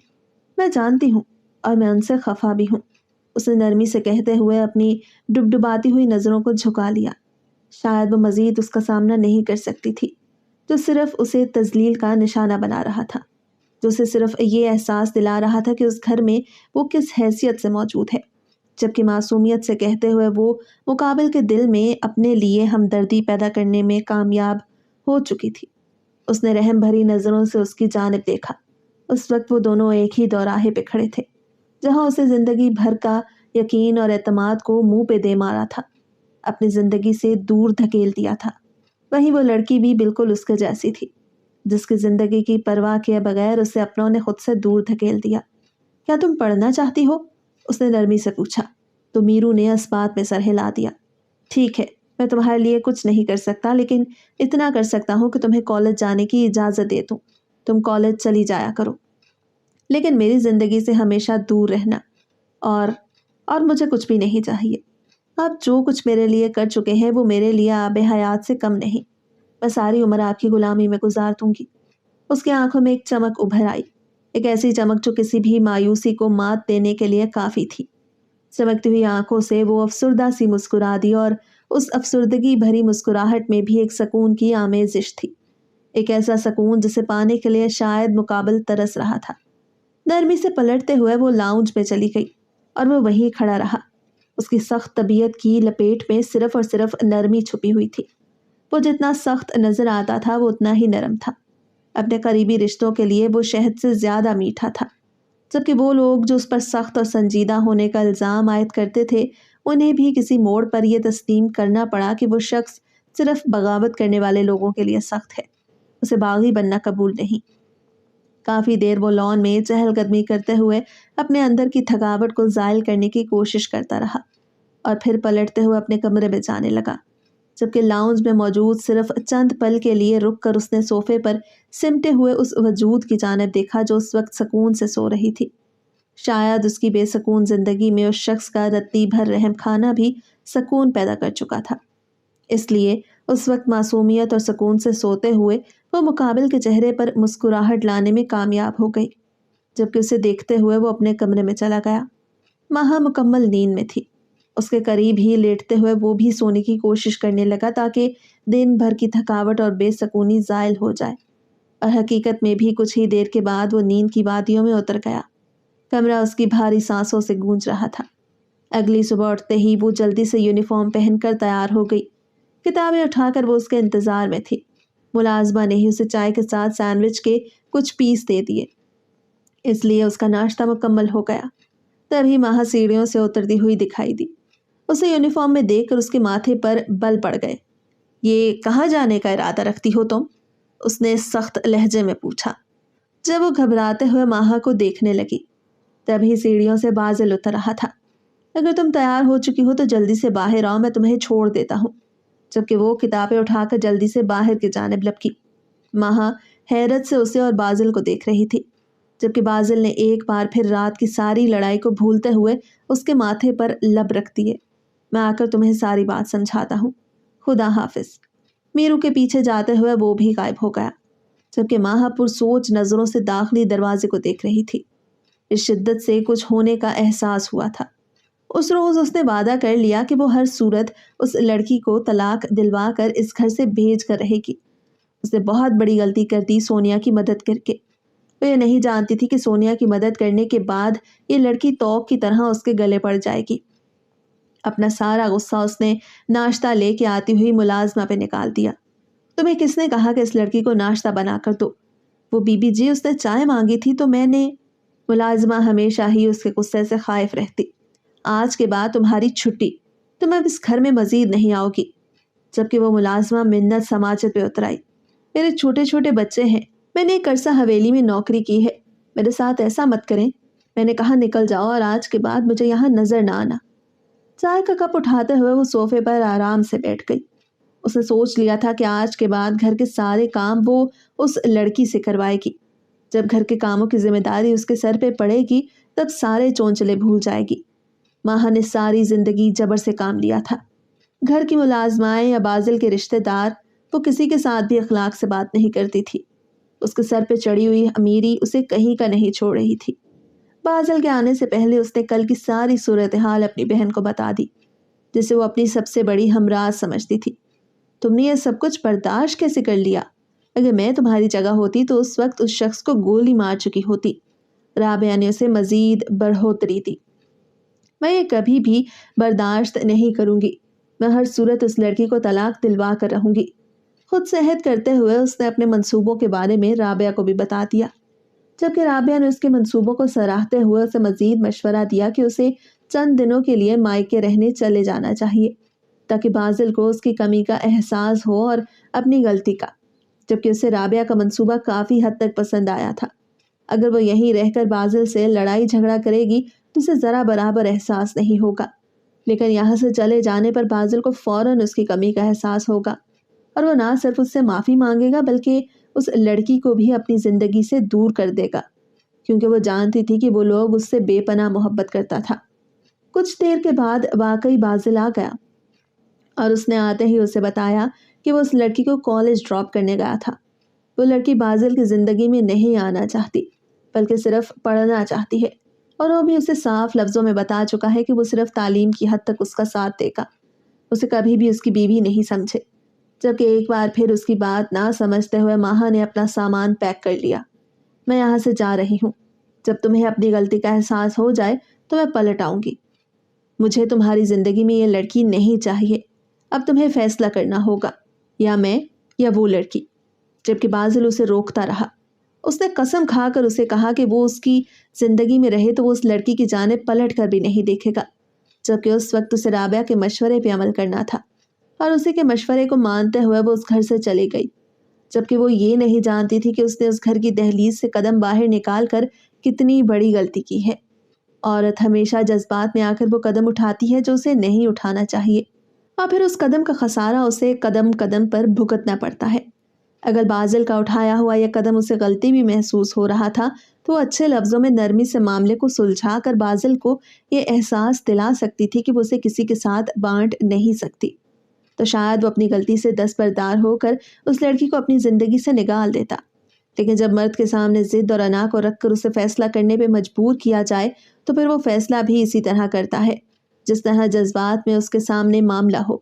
میں جانتی ہوں، اور میں ان سے خفا بھی ہوں۔ اس نے نرمی سے کہتے ہوئے اپنی ڈبڈباتی ہوئی نظروں کو جھکا لیا۔ شاید وہ مزید اس کا سامنا نہیں کر سکتی تھی، جو صرف اسے تذلیل کا نشانہ بنا رہا تھا، جو اسے صرف یہ احساس دلا رہا تھا کہ اس گھر میں وہ کس حیثیت سے موجود ہے، جبکہ معصومیت سے کہتے ہوئے وہ مقابل کے دل میں اپنے لیے ہمدردی پیدا کرنے میں کامیاب ہو چکی تھی۔ اس نے رحم بھری نظروں سے اس کی جانب دیکھا۔ اس وقت وہ دونوں ایک ہی دوراہے پہ کھڑے تھے، جہاں اسے زندگی بھر کا یقین اور اعتماد کو منہ پہ دے مارا تھا، اپنی زندگی سے دور دھکیل دیا تھا۔ وہیں وہ لڑکی بھی بالکل اس کے جیسی تھی، جس کی زندگی کی پرواہ کیے بغیر اسے اپنوں نے خود سے دور دھکیل دیا۔ کیا تم پڑھنا چاہتی ہو؟ اس نے نرمی سے پوچھا، تو میرو نے اس بات میں سر ہلا دیا۔ ٹھیک ہے، میں تمہارے لیے کچھ نہیں کر سکتا، لیکن اتنا کر سکتا ہوں کہ تمہیں کالج جانے کی اجازت دے دوں۔ تم کالج چلی جایا کرو، لیکن میری زندگی سے ہمیشہ دور رہنا، اور مجھے کچھ بھی نہیں چاہیے۔ آپ جو کچھ میرے لیے کر چکے ہیں وہ میرے لیے آب حیات سے کم نہیں۔ میں ساری عمر آپ کی غلامی میں گزار دوں گی۔ اس کی آنکھوں میں ایک چمک ابھر آئی، ایک ایسی چمک جو کسی بھی مایوسی کو مات دینے کے لیے کافی تھی۔ چمکتی ہوئی آنکھوں سے وہ افسردہ سی مسکرا دی، اور اس افسردگی بھری مسکراہٹ میں بھی ایک سکون کی آمیزش تھی، ایک ایسا سکون جسے پانے کے لیے شاید مقابل ترس رہا تھا۔ نرمی سے پلٹتے ہوئے وہ لاؤنج میں چلی گئی، اور وہ وہیں کھڑا رہا۔ اس کی سخت طبیعت کی لپیٹ میں صرف اور صرف نرمی چھپی ہوئی تھی۔ وہ جتنا سخت نظر آتا تھا وہ اتنا ہی نرم تھا۔ اپنے قریبی رشتوں کے لیے وہ شہد سے زیادہ میٹھا تھا، جبکہ وہ لوگ جو اس پر سخت اور سنجیدہ ہونے کا الزام عائد کرتے تھے، انہیں بھی کسی موڑ پر یہ تسلیم کرنا پڑا کہ وہ شخص صرف بغاوت کرنے والے لوگوں کے لیے سخت ہے، اسے باغی بننا قبول نہیں۔ کافی دیر وہ لان میں چہل قدمی کرتے ہوئے اپنے اندر کی تھکاوٹ کو زائل کرنے کی کوشش کرتا رہا، اور پھر پلٹتے ہوئے اپنے کمرے میں جانے لگا، جبکہ لاؤنج میں موجود صرف چند پل کے لیے رک کر اس نے صوفے پر سمٹے ہوئے اس وجود کی جانب دیکھا جو اس وقت سکون سے سو رہی تھی۔ شاید اس کی بے سکون زندگی میں اس شخص کا رتی بھر رحم کھانا بھی سکون پیدا کر چکا تھا، اس لیے اس وقت معصومیت اور سکون سے سوتے ہوئے وہ مقابل کے چہرے پر مسکراہٹ لانے میں کامیاب ہو گئی۔ جبکہ اسے دیکھتے ہوئے وہ اپنے کمرے میں چلا گیا۔ ماہا مکمل نیند میں تھی، اس کے قریب ہی لیٹتے ہوئے وہ بھی سونے کی کوشش کرنے لگا تاکہ دن بھر کی تھکاوٹ اور بے سکونی زائل ہو جائے، اور حقیقت میں بھی کچھ ہی دیر کے بعد وہ نیند کی وادیوں میں اتر گیا۔ کمرہ اس کی بھاری سانسوں سے گونج رہا تھا۔ اگلی صبح اٹھتے ہی وہ جلدی سے یونیفارم پہن کر تیار ہو گئی۔ کتابیں اٹھا کر وہ اس کے انتظار میں تھی۔ ملازمہ نے ہی اسے چائے کے ساتھ سینڈوچ کے کچھ پیس دے دیے، اس لیے اس کا ناشتہ مکمل ہو گیا۔ تبھی ماہا سیڑھیوں سے اترتی ہوئی دکھائی دی۔ اسے یونیفارم میں دیکھ کر اس کے ماتھے پر بل پڑ گئے۔ یہ کہاں جانے کا ارادہ رکھتی ہو تم؟ اس نے سخت لہجے میں پوچھا۔ جب وہ گھبراتے ہوئے ماہا کو دیکھنے لگی تبھی سیڑھیوں سے بازل اتر رہا تھا۔ اگر تم تیار ہو چکی ہو تو جلدی سے باہر آؤ، میں تمہیں چھوڑ دیتا ہوں، جبکہ وہ کتابیں اٹھا کر جلدی سے باہر کی جانب لپکی۔ ماہا حیرت سے اسے اور بازل کو دیکھ رہی تھی، جبکہ بازل نے ایک بار پھر رات کی ساری لڑائی کو بھولتے ہوئے اس کے ماتھے پر لب رکھ دیے۔ میں آ کر تمہیں ساری بات سمجھاتا ہوں، خدا حافظ۔ میرو کے پیچھے جاتے ہوئے وہ بھی غائب ہو گیا، جبکہ ماہا پرسوچ نظروں سے داخلی دروازے کو دیکھ رہی تھی۔ اس شدت سے کچھ ہونے کا احساس ہوا تھا۔ اس روز اس نے وعدہ کر لیا کہ وہ ہر صورت اس لڑکی کو طلاق دلوا کر اس گھر سے بھیج کر رہے گی۔ اس نے بہت بڑی غلطی کر دی سونیا کی مدد کر کے۔ وہ یہ نہیں جانتی تھی کہ سونیا کی مدد کرنے کے بعد یہ لڑکی توق کی طرح اس کے گلے پڑ جائے گی۔ اپنا سارا غصہ اس نے ناشتہ لے کے آتی ہوئی ملازمہ پہ نکال دیا۔ تمہیں کس نے کہا کہ اس لڑکی کو ناشتہ بنا کر دو؟ وہ بی بی جی، اس نے چائے مانگی تھی تو میں نے۔ ملازمہ ہمیشہ ہی اس کے غصے سے خائف رہتی۔ آج کے بعد تمہاری چھٹی، تم اب اس گھر میں مزید نہیں آؤ گی۔ جبکہ وہ ملازمہ منت سماجت پہ اتر آئی۔ میرے چھوٹے چھوٹے بچے ہیں، میں نے ایک عرصہ حویلی میں نوکری کی ہے، میرے ساتھ ایسا مت کریں۔ میں نے کہا نکل جاؤ اور آج کے بعد مجھے یہاں نظر نہ آنا۔ چائے کا کپ اٹھاتے ہوئے وہ صوفے پر آرام سے بیٹھ گئی۔ اس نے سوچ لیا تھا کہ آج کے بعد گھر کے سارے کام وہ اس لڑکی سے کروائے گی۔ جب گھر کے کاموں کی ذمہ داری اس کے سر پہ پڑے گی تب سارے چونچلے بھول جائے گی۔ ماہا نے ساری زندگی جبر سے کام لیا تھا۔ گھر کی ملازمائیں یا بازل کے رشتہ دار، وہ کسی کے ساتھ بھی اخلاق سے بات نہیں کرتی تھی۔ اس کے سر پہ چڑھی ہوئی امیری اسے کہیں کا نہیں چھوڑ رہی تھی۔ بازل کے آنے سے پہلے اس نے کل کی ساری صورتحال اپنی بہن کو بتا دی، جسے وہ اپنی سب سے بڑی ہمراز سمجھتی تھی۔ تم نے یہ سب کچھ برداشت کیسے کر لیا؟ اگر میں تمہاری جگہ ہوتی تو اس وقت اس شخص کو گولی مار چکی ہوتی۔ رابعہ نے اسے مزید بڑھوتری دی۔ میں یہ کبھی بھی برداشت نہیں کروں گی، میں ہر صورت اس لڑکی کو طلاق دلوا کر رہوں گی۔ خود سے عہد کرتے ہوئے اس نے اپنے منصوبوں کے بارے میں رابعہ کو بھی بتا دیا، جبکہ رابعہ نے اس کے منصوبوں کو سراہتے ہوئے اسے مزید مشورہ دیا کہ اسے چند دنوں کے لیے مائکے رہنے چلے جانا چاہیے تاکہ بازل کو اس کی کمی کا احساس ہو اور اپنی غلطی کا، جبکہ اسے رابعہ کا منصوبہ کافی حد تک پسند آیا تھا۔ اگر وہ یہیں رہ کر بازل سے لڑائی جھگڑا کرے گی تو اسے ذرا برابر احساس نہیں ہوگا، لیکن یہاں سے چلے جانے پر بازل کو فوراً اس کی کمی کا احساس ہوگا، اور وہ نہ صرف اس سے معافی مانگے گا بلکہ اس لڑکی کو بھی اپنی زندگی سے دور کر دے گا، کیونکہ وہ جانتی تھی کہ وہ لوگ اس سے بے پناہ محبت کرتا تھا۔ کچھ دیر کے بعد واقعی بازل آ گیا، اور اس نے آتے ہی اسے بتایا کہ وہ اس لڑکی کو کالج ڈراپ کرنے گیا تھا۔ وہ لڑکی بازل کی زندگی میں نہیں آنا چاہتی بلکہ صرف پڑھنا چاہتی ہے، اور وہ بھی اسے صاف لفظوں میں بتا چکا ہے کہ وہ صرف تعلیم کی حد تک اس کا ساتھ دے گا، اسے کبھی بھی اس کی بیوی نہیں سمجھے۔ جبکہ ایک بار پھر اس کی بات نہ سمجھتے ہوئے ماہا نے اپنا سامان پیک کر لیا۔ میں یہاں سے جا رہی ہوں، جب تمہیں اپنی غلطی کا احساس ہو جائے تو میں پلٹ آؤں گی۔ مجھے تمہاری زندگی میں یہ لڑکی نہیں چاہیے، اب تمہیں فیصلہ کرنا ہوگا، یا میں یا وہ لڑکی۔ جبکہ بازل اسے روکتا رہا۔ اس نے قسم کھا کر اسے کہا کہ وہ اس کی زندگی میں رہے تو وہ اس لڑکی کی جانب پلٹ کر بھی نہیں دیکھے گا، جبکہ اس وقت اسے رابعہ کے مشورے پہ عمل کرنا تھا، اور اسی کے مشورے کو مانتے ہوئے وہ اس گھر سے چلی گئی، جبکہ وہ یہ نہیں جانتی تھی کہ اس نے اس گھر کی دہلیز سے قدم باہر نکال کر کتنی بڑی غلطی کی ہے۔ عورت ہمیشہ جذبات میں آ کر وہ قدم اٹھاتی ہے جو اسے نہیں اٹھانا چاہیے، اور پھر اس قدم کا خسارہ اسے قدم قدم پر بھگتنا پڑتا ہے۔ اگر بازل کا اٹھایا ہوا یہ قدم اسے غلطی بھی محسوس ہو رہا تھا تو وہ اچھے لفظوں میں نرمی سے معاملے کو سلجھا کر بازل کو یہ احساس دلا سکتی تھی کہ وہ اسے کسی کے ساتھ بانٹ نہیں سکتی، تو شاید وہ اپنی غلطی سے دستبردار ہو کر اس لڑکی کو اپنی زندگی سے نکال دیتا۔ لیکن جب مرد کے سامنے ضد اور انا کو رکھ کر اسے فیصلہ کرنے پہ مجبور کیا جائے تو پھر وہ فیصلہ بھی اسی طرح کرتا ہے جس طرح جذبات میں اس کے سامنے معاملہ ہو۔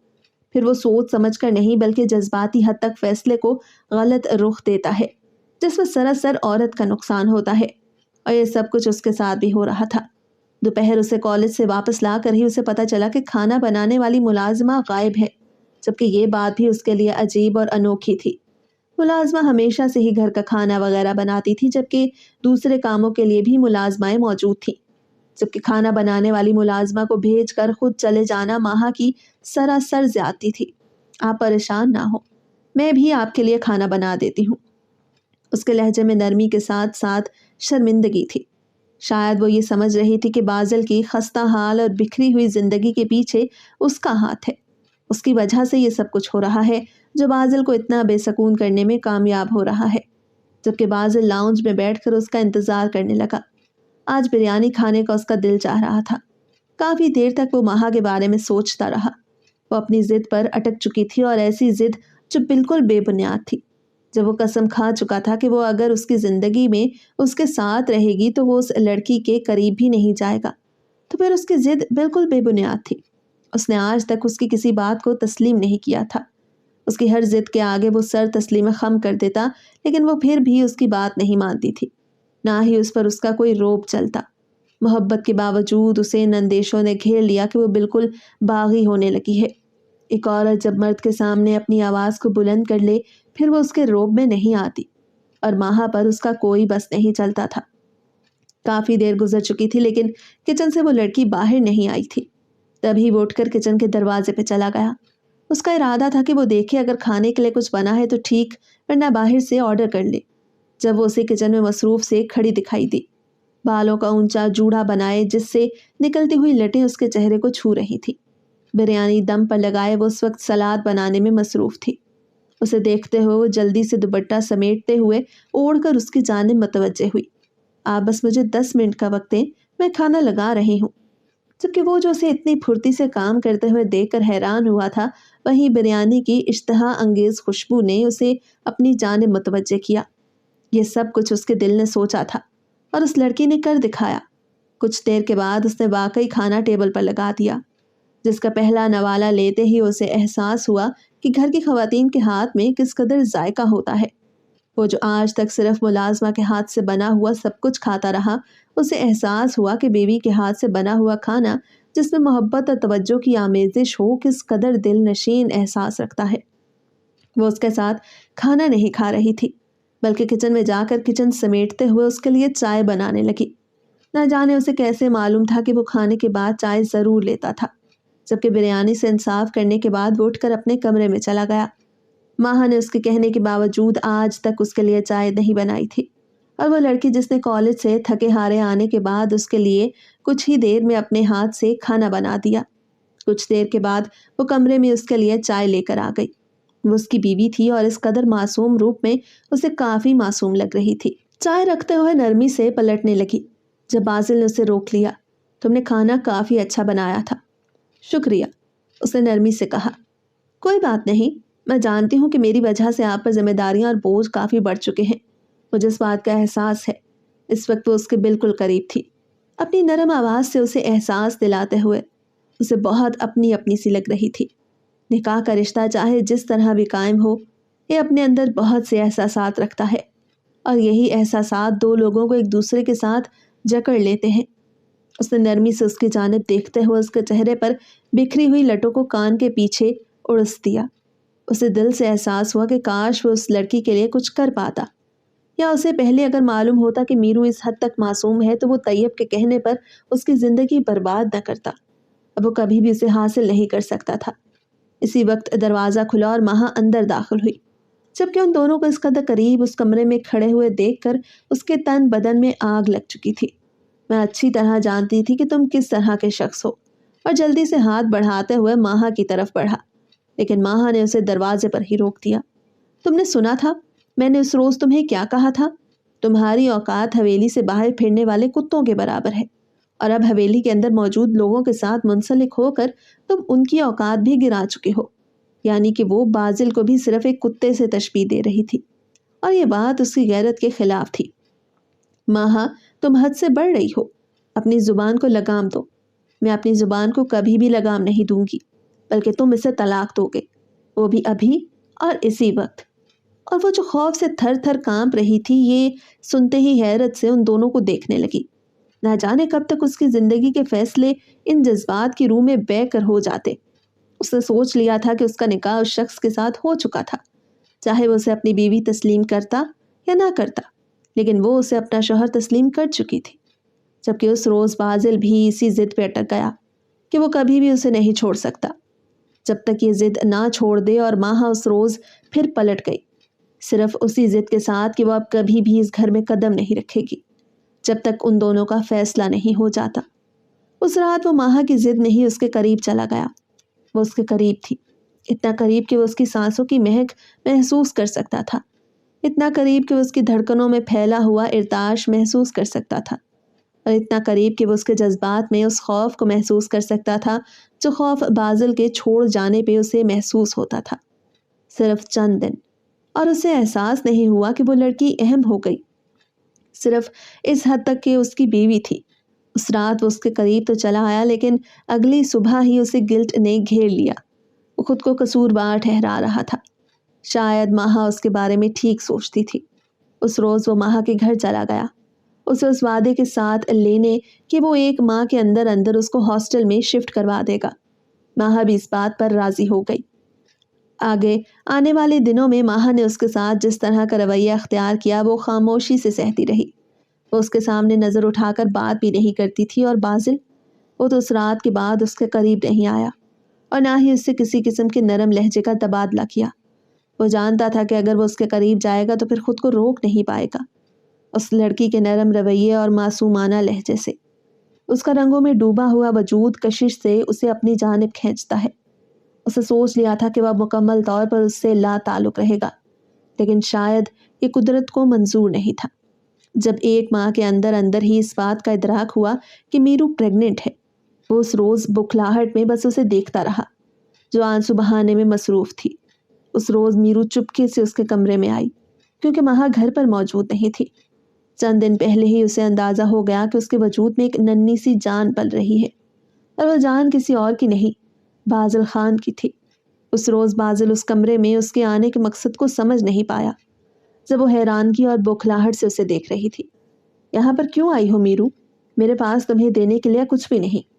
پھر وہ سوچ سمجھ کر نہیں بلکہ جذباتی حد تک فیصلے کو غلط رخ دیتا ہے، جس میں سراسر عورت کا نقصان ہوتا ہے، اور یہ سب کچھ اس کے ساتھ بھی ہو رہا تھا۔ دوپہر اسے کالج سے واپس لا کر ہی اسے پتہ چلا کہ کھانا بنانے والی ملازمہ غائب ہے، جبکہ یہ بات بھی اس کے لیے عجیب اور انوکھی تھی۔ ملازمہ ہمیشہ سے ہی گھر کا کھانا وغیرہ بناتی تھی، جبکہ دوسرے کاموں کے لیے بھی ملازمائیں موجود تھیں، جبکہ کھانا بنانے والی ملازمہ کو بھیج کر خود چلے جانا ماہا کی سراسر زیادتی تھی۔ آپ پریشان نہ ہو، میں بھی آپ کے لیے کھانا بنا دیتی ہوں۔ اس کے لہجے میں نرمی کے ساتھ ساتھ شرمندگی تھی۔ شاید وہ یہ سمجھ رہی تھی کہ بازل کی خستہ حال اور بکھری ہوئی زندگی کے پیچھے اس کا ہاتھ ہے۔ اس کی وجہ سے یہ سب کچھ ہو رہا ہے جو بازل کو اتنا بے سکون کرنے میں کامیاب ہو رہا ہے۔ جبکہ بازل لاؤنج میں بیٹھ کر اس کا انتظار کرنے لگا۔ آج بریانی کھانے کا اس کا دل چاہ رہا تھا۔ کافی دیر تک وہ ماہا کے بارے میں سوچتا رہا۔ وہ اپنی ضد پر اٹک چکی تھی، اور ایسی ضد جو بالکل بے بنیاد تھی۔ جب وہ قسم کھا چکا تھا کہ وہ اگر اس کی زندگی میں اس کے ساتھ رہے گی تو وہ اس لڑکی کے قریب بھی نہیں جائے گا، تو پھر اس کی ضد بالکل بے بنیاد تھی۔ اس نے آج تک اس کی کسی بات کو تسلیم نہیں کیا تھا۔ اس کی ہر ضد کے آگے وہ سر تسلیم خم کر دیتا، لیکن وہ پھر بھی اس کی بات نہیں مانتی تھی، نہ ہی اس پر اس کا کوئی روب چلتا۔ محبت کے باوجود اسے ان اندیشوں نے گھیر لیا کہ وہ بالکل باغی ہونے لگی ہے۔ ایک عورت جب مرد کے سامنے اپنی آواز کو بلند کر لے پھر وہ اس کے روب میں نہیں آتی، اور ماہا پر اس کا کوئی بس نہیں چلتا تھا۔ کافی دیر گزر چکی تھی لیکن کچن سے وہ لڑکی باہر نہیں آئی تھی۔ تبھی وہ اٹھ کر کچن کے دروازے پہ چلا گیا۔ اس کا ارادہ تھا کہ وہ دیکھے اگر کھانے کے لیے کچھ بنا ہے تو ٹھیک، ورنہ باہر سے آرڈر کر لے۔ جب وہ اسے کچن میں مصروف سے کھڑی دکھائی دی، بالوں کا اونچا جوڑا بنائے جس سے نکلتی ہوئی لٹیں اس کے چہرے کو چھو رہی تھی، بریانی دم پر لگائے وہ اس وقت سلاد بنانے میں مصروف تھی۔ اسے دیکھتے ہوئے وہ جلدی سے دوپٹہ سمیٹتے ہوئے اوڑھ کر اس کی جانب متوجہ ہوئی۔ آپ بس مجھے 10 منٹ کا وقت دیں، میں کھانا لگا رہی ہوں۔ جبکہ وہ جو اسے اتنی پھرتی سے کام کرتے ہوئے دیکھ کر حیران ہوا تھا، وہیں بریانی کی اشتہا انگیز خوشبو نے اسے اپنی جانب متوجہ کیا۔ یہ سب کچھ اس کے دل نے سوچا تھا اور اس لڑکی نے کر دکھایا۔ کچھ دیر کے بعد اس نے واقعی کھانا ٹیبل پر لگا دیا، جس کا پہلا نوالہ لیتے ہی اسے احساس ہوا کہ گھر کی خواتین کے ہاتھ میں کس قدر ذائقہ ہوتا ہے۔ وہ جو آج تک صرف ملازمہ کے ہاتھ سے بنا ہوا سب کچھ کھاتا رہا، اسے احساس ہوا کہ بیوی کے ہاتھ سے بنا ہوا کھانا جس میں محبت اور توجہ کی آمیزش ہو کس قدر دل نشین احساس رکھتا ہے۔ وہ اس کے ساتھ کھانا نہیں کھا رہی تھی بلکہ کچن میں جا کر کچن سمیٹتے ہوئے اس کے لیے چائے بنانے لگی۔ نہ جانے اسے کیسے معلوم تھا کہ وہ کھانے کے بعد چائے ضرور لیتا تھا۔ جبکہ بریانی سے انصاف کرنے کے بعد وہ اٹھ کر اپنے کمرے میں چلا گیا۔ ماہا نے اس کے کہنے کے باوجود آج تک اس کے لیے چائے نہیں بنائی تھی، اور وہ لڑکی جس نے کالج سے تھکے ہارے آنے کے بعد اس کے لیے کچھ ہی دیر میں اپنے ہاتھ سے کھانا بنا دیا۔ کچھ دیر کے بعد وہ کمرے میں اس کے لیے چائے لے کر آ گئی۔ وہ اس کی بیوی تھی اور اس قدر معصوم روپ میں اسے کافی معصوم لگ رہی تھی۔ چائے رکھتے ہوئے نرمی سے پلٹنے لگی۔ جب بازل نے اسے روک لیا، تم نے کھانا کافی اچھا بنایا تھا۔ شکریہ، اس نے نرمی سے کہا۔ کوئی بات نہیں، میں جانتی ہوں کہ میری وجہ سے آپ پر ذمہ داریاں اور بوجھ کافی بڑھ چکے ہیں۔ مجھے اس بات کا احساس ہے۔ اس وقت وہ اس کے بالکل قریب تھی، اپنی نرم آواز سے اسے احساس دلاتے ہوئے۔ اسے بہت اپنی اپنی سی لگ رہی تھی۔ نکاح کا رشتہ چاہے جس طرح بھی قائم ہو، یہ اپنے اندر بہت سے احساسات رکھتا ہے، اور یہی احساسات دو لوگوں کو ایک دوسرے کے ساتھ جکڑ لیتے ہیں۔ اس نے نرمی سے اس کی جانب دیکھتے ہوئے اس کے چہرے پر بکھری ہوئی لٹوں کو کان کے پیچھے اڑس دیا۔ اسے دل سے احساس ہوا کہ کاش وہ اس لڑکی کے لیے کچھ کر پاتا، یا اسے پہلے اگر معلوم ہوتا کہ میرو اس حد تک معصوم ہے تو وہ طیب کے کہنے پر اس کی زندگی برباد نہ کرتا۔ اب وہ کبھی بھی اسے حاصل نہیں کر سکتا تھا۔ اسی وقت دروازہ کھلا اور ماہا اندر داخل ہوئی۔ جبکہ ان دونوں کو اس قدر قریب اس کمرے میں کھڑے ہوئے دیکھ کر اس کے تن بدن میں آگ لگ چکی تھی۔ میں اچھی طرح جانتی تھی کہ تم کس طرح کے شخص ہو، اور جلدی سے ہاتھ بڑھاتے ہوئے ماہا کی طرف بڑھا، لیکن ماہا نے اسے دروازے پر ہی روک دیا۔ تم نے سنا تھا میں نے اس روز تمہیں کیا کہا تھا؟ تمہاری اوقات حویلی سے باہر پھرنے والے کتوں کے برابر ہے، اور اب حویلی کے اندر موجود لوگوں کے ساتھ منسلک ہو کر تم ان کی اوقات بھی گرا چکے ہو۔ یعنی کہ وہ بازل کو بھی صرف ایک کتے سے تشبیہ دے رہی تھی، اور یہ بات اس کی غیرت کے خلاف تھی۔ ماہا، تم حد سے بڑھ رہی ہو، اپنی زبان کو لگام دو۔ میں اپنی زبان کو کبھی بھی لگام نہیں دوں گی، بلکہ تم اسے طلاق دو گے، وہ بھی ابھی اور اسی وقت۔ اور وہ جو خوف سے تھر تھر کانپ رہی تھی، یہ سنتے ہی حیرت سے ان دونوں کو دیکھنے لگی۔ نہ جانے کب تک اس کی زندگی کے فیصلے ان جذبات کی روح میں بہہ کر ہو جاتے۔ اس نے سوچ لیا تھا کہ اس کا نکاح اس شخص کے ساتھ ہو چکا تھا، چاہے وہ اسے اپنی بیوی تسلیم کرتا یا نہ کرتا، لیکن وہ اسے اپنا شوہر تسلیم کر چکی تھی۔ جبکہ اس روز بازل بھی اسی ضد پہ اٹک گیا کہ وہ کبھی بھی اسے نہیں چھوڑ سکتا۔ جب تک یہ ضد نہ چھوڑ دے، اور ماہا اس روز پھر پلٹ گئی۔ صرف اسی ضد کے ساتھ کہ وہ اب کبھی بھی اس گھر میں قدم نہیں رکھے گی جب تک ان دونوں کا فیصلہ نہیں ہو جاتا۔ اس رات وہ ماہا کی ضد نہیں اس کے قریب چلا گیا۔ وہ اس کے قریب تھی، اتنا قریب کہ وہ اس کی سانسوں کی مہک محسوس کر سکتا تھا، اتنا قریب کہ وہ اس کی دھڑکنوں میں پھیلا ہوا ارتعاش محسوس کر سکتا تھا، اور اتنا قریب کہ وہ اس کے جذبات میں اس خوف کو محسوس کر سکتا تھا جو خوف بازل کے چھوڑ جانے پہ اسے محسوس ہوتا تھا۔ صرف چند دن، اور اسے احساس نہیں ہوا کہ وہ لڑکی اہم ہو گئی، صرف اس حد تک کہ اس کی بیوی تھی۔ اس رات وہ اس کے قریب تو چلا آیا، لیکن اگلی صبح ہی اسے گلٹ نے گھیر لیا۔ وہ خود کو قصوروار ٹھہرا رہا تھا۔ شاید ماہا اس کے بارے میں ٹھیک سوچتی تھی۔ اس روز وہ ماہا کے گھر چلا گیا، اسے اس وعدے کے ساتھ لینے کہ وہ ایک ماہ کے اندر اندر اس کو ہاسٹل میں شفٹ کروا دے گا۔ ماہا بھی اس بات پر راضی ہو گئی۔ آگے آنے والے دنوں میں ماہا نے اس کے ساتھ جس طرح کا رویہ اختیار کیا وہ خاموشی سے سہتی رہی۔ وہ اس کے سامنے نظر اٹھا کر بات بھی نہیں کرتی تھی، اور بازل، وہ تو اس رات کے بعد اس کے قریب نہیں آیا اور نہ ہی اس سے کسی قسم کے نرم لہجے کا تبادلہ کیا۔ وہ جانتا تھا کہ اگر وہ اس کے قریب جائے گا تو پھر خود کو روک نہیں پائے گا۔ اس لڑکی کے نرم رویے اور معصومانہ لہجے سے اس کا رنگوں میں ڈوبا ہوا وجود کشش سے اسے اپنی جانب کھینچتا ہے۔ اسے سوچ لیا تھا کہ وہ اب مکمل طور پر اس سے لا تعلق رہے گا، لیکن شاید یہ قدرت کو منظور نہیں تھا۔ جب ایک ماہ کے اندر اندر ہی اس بات کا ادراک ہوا کہ میرو پریگننٹ ہے، وہ اس روز بکھلاہٹ میں بس اسے دیکھتا رہا جو آنسو بہانے میں مصروف تھی۔ اس روز میرو چپکے سے اس کے کمرے میں آئی کیونکہ ماہا گھر پر موجود نہیں تھی۔ چند دن پہلے ہی اسے اندازہ ہو گیا کہ اس کے وجود میں ایک ننھی سی جان پل رہی ہے، اور وہ جان کسی اور کی نہیں، بازل خان کی تھی۔ اس روز بازل اس کمرے میں اس کے آنے کے مقصد کو سمجھ نہیں پایا۔ جب وہ حیرانگی اور بوکھلاہٹ سے اسے دیکھ رہی تھی، یہاں پر کیوں آئی ہو میرو؟ میرے پاس تمہیں دینے کے لیے کچھ بھی نہیں۔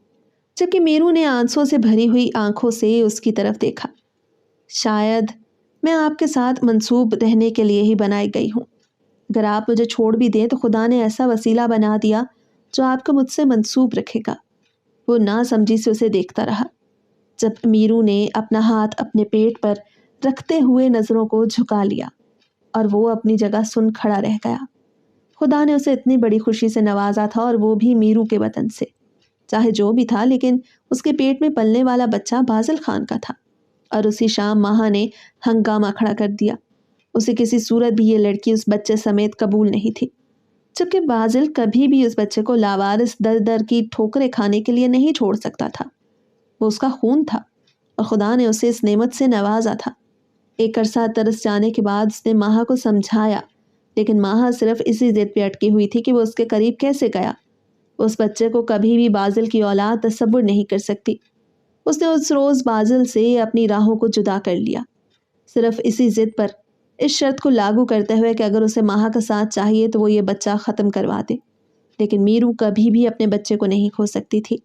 جبکہ میرو نے آنسوں سے بھری ہوئی آنکھوں سے اس کی طرف دیکھا۔ شاید میں آپ کے ساتھ منسوب رہنے کے لیے ہی بنائی گئی ہوں۔ اگر آپ مجھے چھوڑ بھی دیں تو خدا نے ایسا وسیلہ بنا دیا جو آپ کو مجھ سے منسوب رکھے گا۔ وہ نہ سمجھی سے اسے دیکھتا رہا۔ جب میرو نے اپنا ہاتھ اپنے پیٹ پر رکھتے ہوئے نظروں کو جھکا لیا اور وہ اپنی جگہ سن کھڑا رہ گیا۔ خدا نے اسے اتنی بڑی خوشی سے نوازا تھا، اور وہ بھی میرو کے وطن سے، چاہے جو بھی تھا، لیکن اس کے پیٹ میں پلنے والا بچہ بازل خان کا تھا۔ اور اسی شام ماہا نے ہنگامہ کھڑا کر دیا۔ اسے کسی صورت بھی یہ لڑکی اس بچے سمیت قبول نہیں تھی، جبکہ بازل کبھی بھی اس بچے کو لاوارث در در کی ٹھوکریں کھانے کے لیے نہیں چھوڑ سکتا تھا۔ وہ اس کا خون تھا، اور خدا نے اسے اس نعمت سے نوازا تھا۔ ایک عرصہ ترس جانے کے بعد اس نے ماہا کو سمجھایا، لیکن ماہا صرف اسی ضد پہ اٹکی ہوئی تھی کہ وہ اس کے قریب کیسے گیا۔ اس بچے کو کبھی بھی بازل کی اولاد تصور نہیں کر سکتی۔ اس نے اس روز بازل سے اپنی راہوں کو جدا کر لیا، صرف اسی ضد پر، اس شرط کو لاگو کرتے ہوئے کہ اگر اسے ماہا کا ساتھ چاہیے تو وہ یہ بچہ ختم کروا دے۔ لیکن میرو کبھی بھی اپنے بچے کو نہیں کھو سکتی تھی۔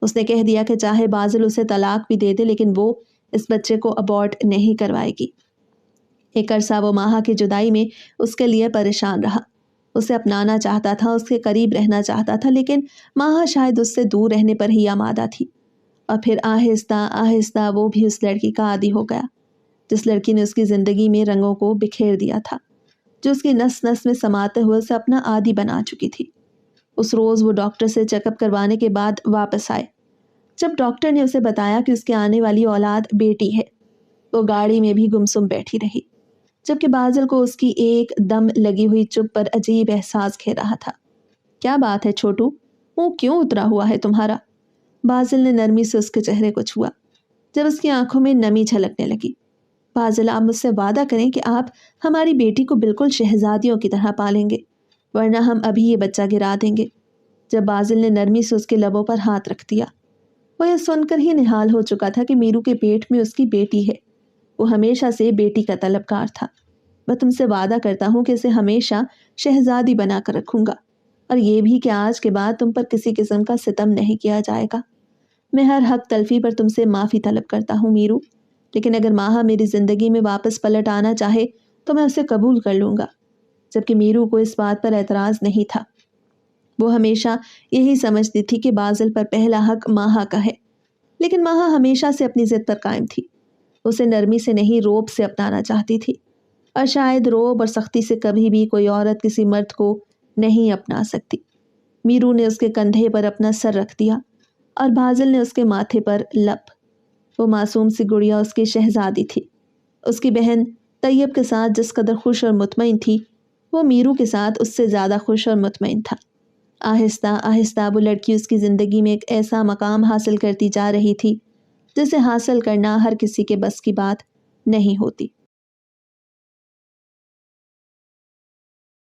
اس نے کہہ دیا کہ چاہے بازل اسے طلاق بھی دے دے، لیکن وہ اس بچے کو ابورٹ نہیں کروائے گی۔ ایک عرصہ وہ ماہا کی جدائی میں اس کے لیے پریشان رہا۔ اسے اپنانا چاہتا تھا، اس کے قریب رہنا چاہتا تھا، لیکن ماہا شاید اس سے دور رہنے پر ہی آمادہ تھی۔ اور پھر آہستہ آہستہ وہ بھی اس لڑکی کا عادی ہو گیا، جس لڑکی نے اس کی زندگی میں رنگوں کو بکھیر دیا تھا، جو اس کی نس نس میں سماتے ہوئے اسے اپنا عادی بنا چکی تھی۔ اس روز وہ ڈاکٹر سے چیک اپ کروانے کے بعد واپس آئے۔ جب ڈاکٹر نے اسے بتایا کہ اس کے آنے والی اولاد بیٹی ہے، وہ گاڑی میں بھی گمسم بیٹھی رہی، جبکہ بازل کو اس کی ایک دم لگی ہوئی چپ پر عجیب احساس گھیر رہا تھا۔ کیا بات ہے چھوٹو، منہ کیوں اترا ہوا ہے تمہارا؟ بازل نے نرمی سے اس کے چہرے کو چھوا، جب اس کی آنکھوں میں نمی جھلکنے لگی۔ بازل، آپ مجھ سے وعدہ کریں کہ آپ ہماری بیٹی کو بالکل شہزادیوں کی طرح پالیں گے، ورنہ ہم ابھی یہ بچہ گرا دیں گے۔ جب بازل نے نرمی سے اس کے لبوں پر ہاتھ رکھ دیا، وہ یہ سن کر ہی نہال ہو چکا تھا کہ میرو کے پیٹ میں اس کی بیٹی ہے۔ وہ ہمیشہ سے بیٹی کا طلبگار تھا۔ میں تم سے وعدہ کرتا ہوں کہ اسے ہمیشہ شہزادی بنا کر رکھوں گا، اور یہ بھی کہ آج کے بعد تم پر کسی قسم کا ستم نہیں کیا جائے گا۔ میں ہر حق تلفی پر تم سے معافی طلب کرتا ہوں میرو، لیکن اگر ماہا میری زندگی میں واپس پلٹ آنا چاہے تو میں اسے قبول کر لوں گا۔ جبکہ میرو کو اس بات پر اعتراض نہیں تھا۔ وہ ہمیشہ یہی سمجھتی تھی کہ بازل پر پہلا حق ماہا کا ہے، لیکن ماہا ہمیشہ سے اپنی ضد پر قائم تھی۔ اسے نرمی سے نہیں، روب سے اپنانا چاہتی تھی۔ اور شاید روب اور سختی سے کبھی بھی کوئی عورت کسی مرد کو نہیں اپنا سکتی۔ میرو نے اس کے کندھے پر اپنا سر رکھ دیا اور بازل نے اس کے ماتھے پر لب۔ وہ معصوم سی گڑیا اس کی شہزادی تھی۔ اس کی بہن طیب کے ساتھ جس قدر خوش اور مطمئن تھی، وہ میرو کے ساتھ اس سے زیادہ خوش اور مطمئن تھا۔ آہستہ آہستہ وہ لڑکی اس کی زندگی میں ایک ایسا مقام حاصل کرتی جا رہی تھی جسے حاصل کرنا ہر کسی کے بس کی بات نہیں ہوتی۔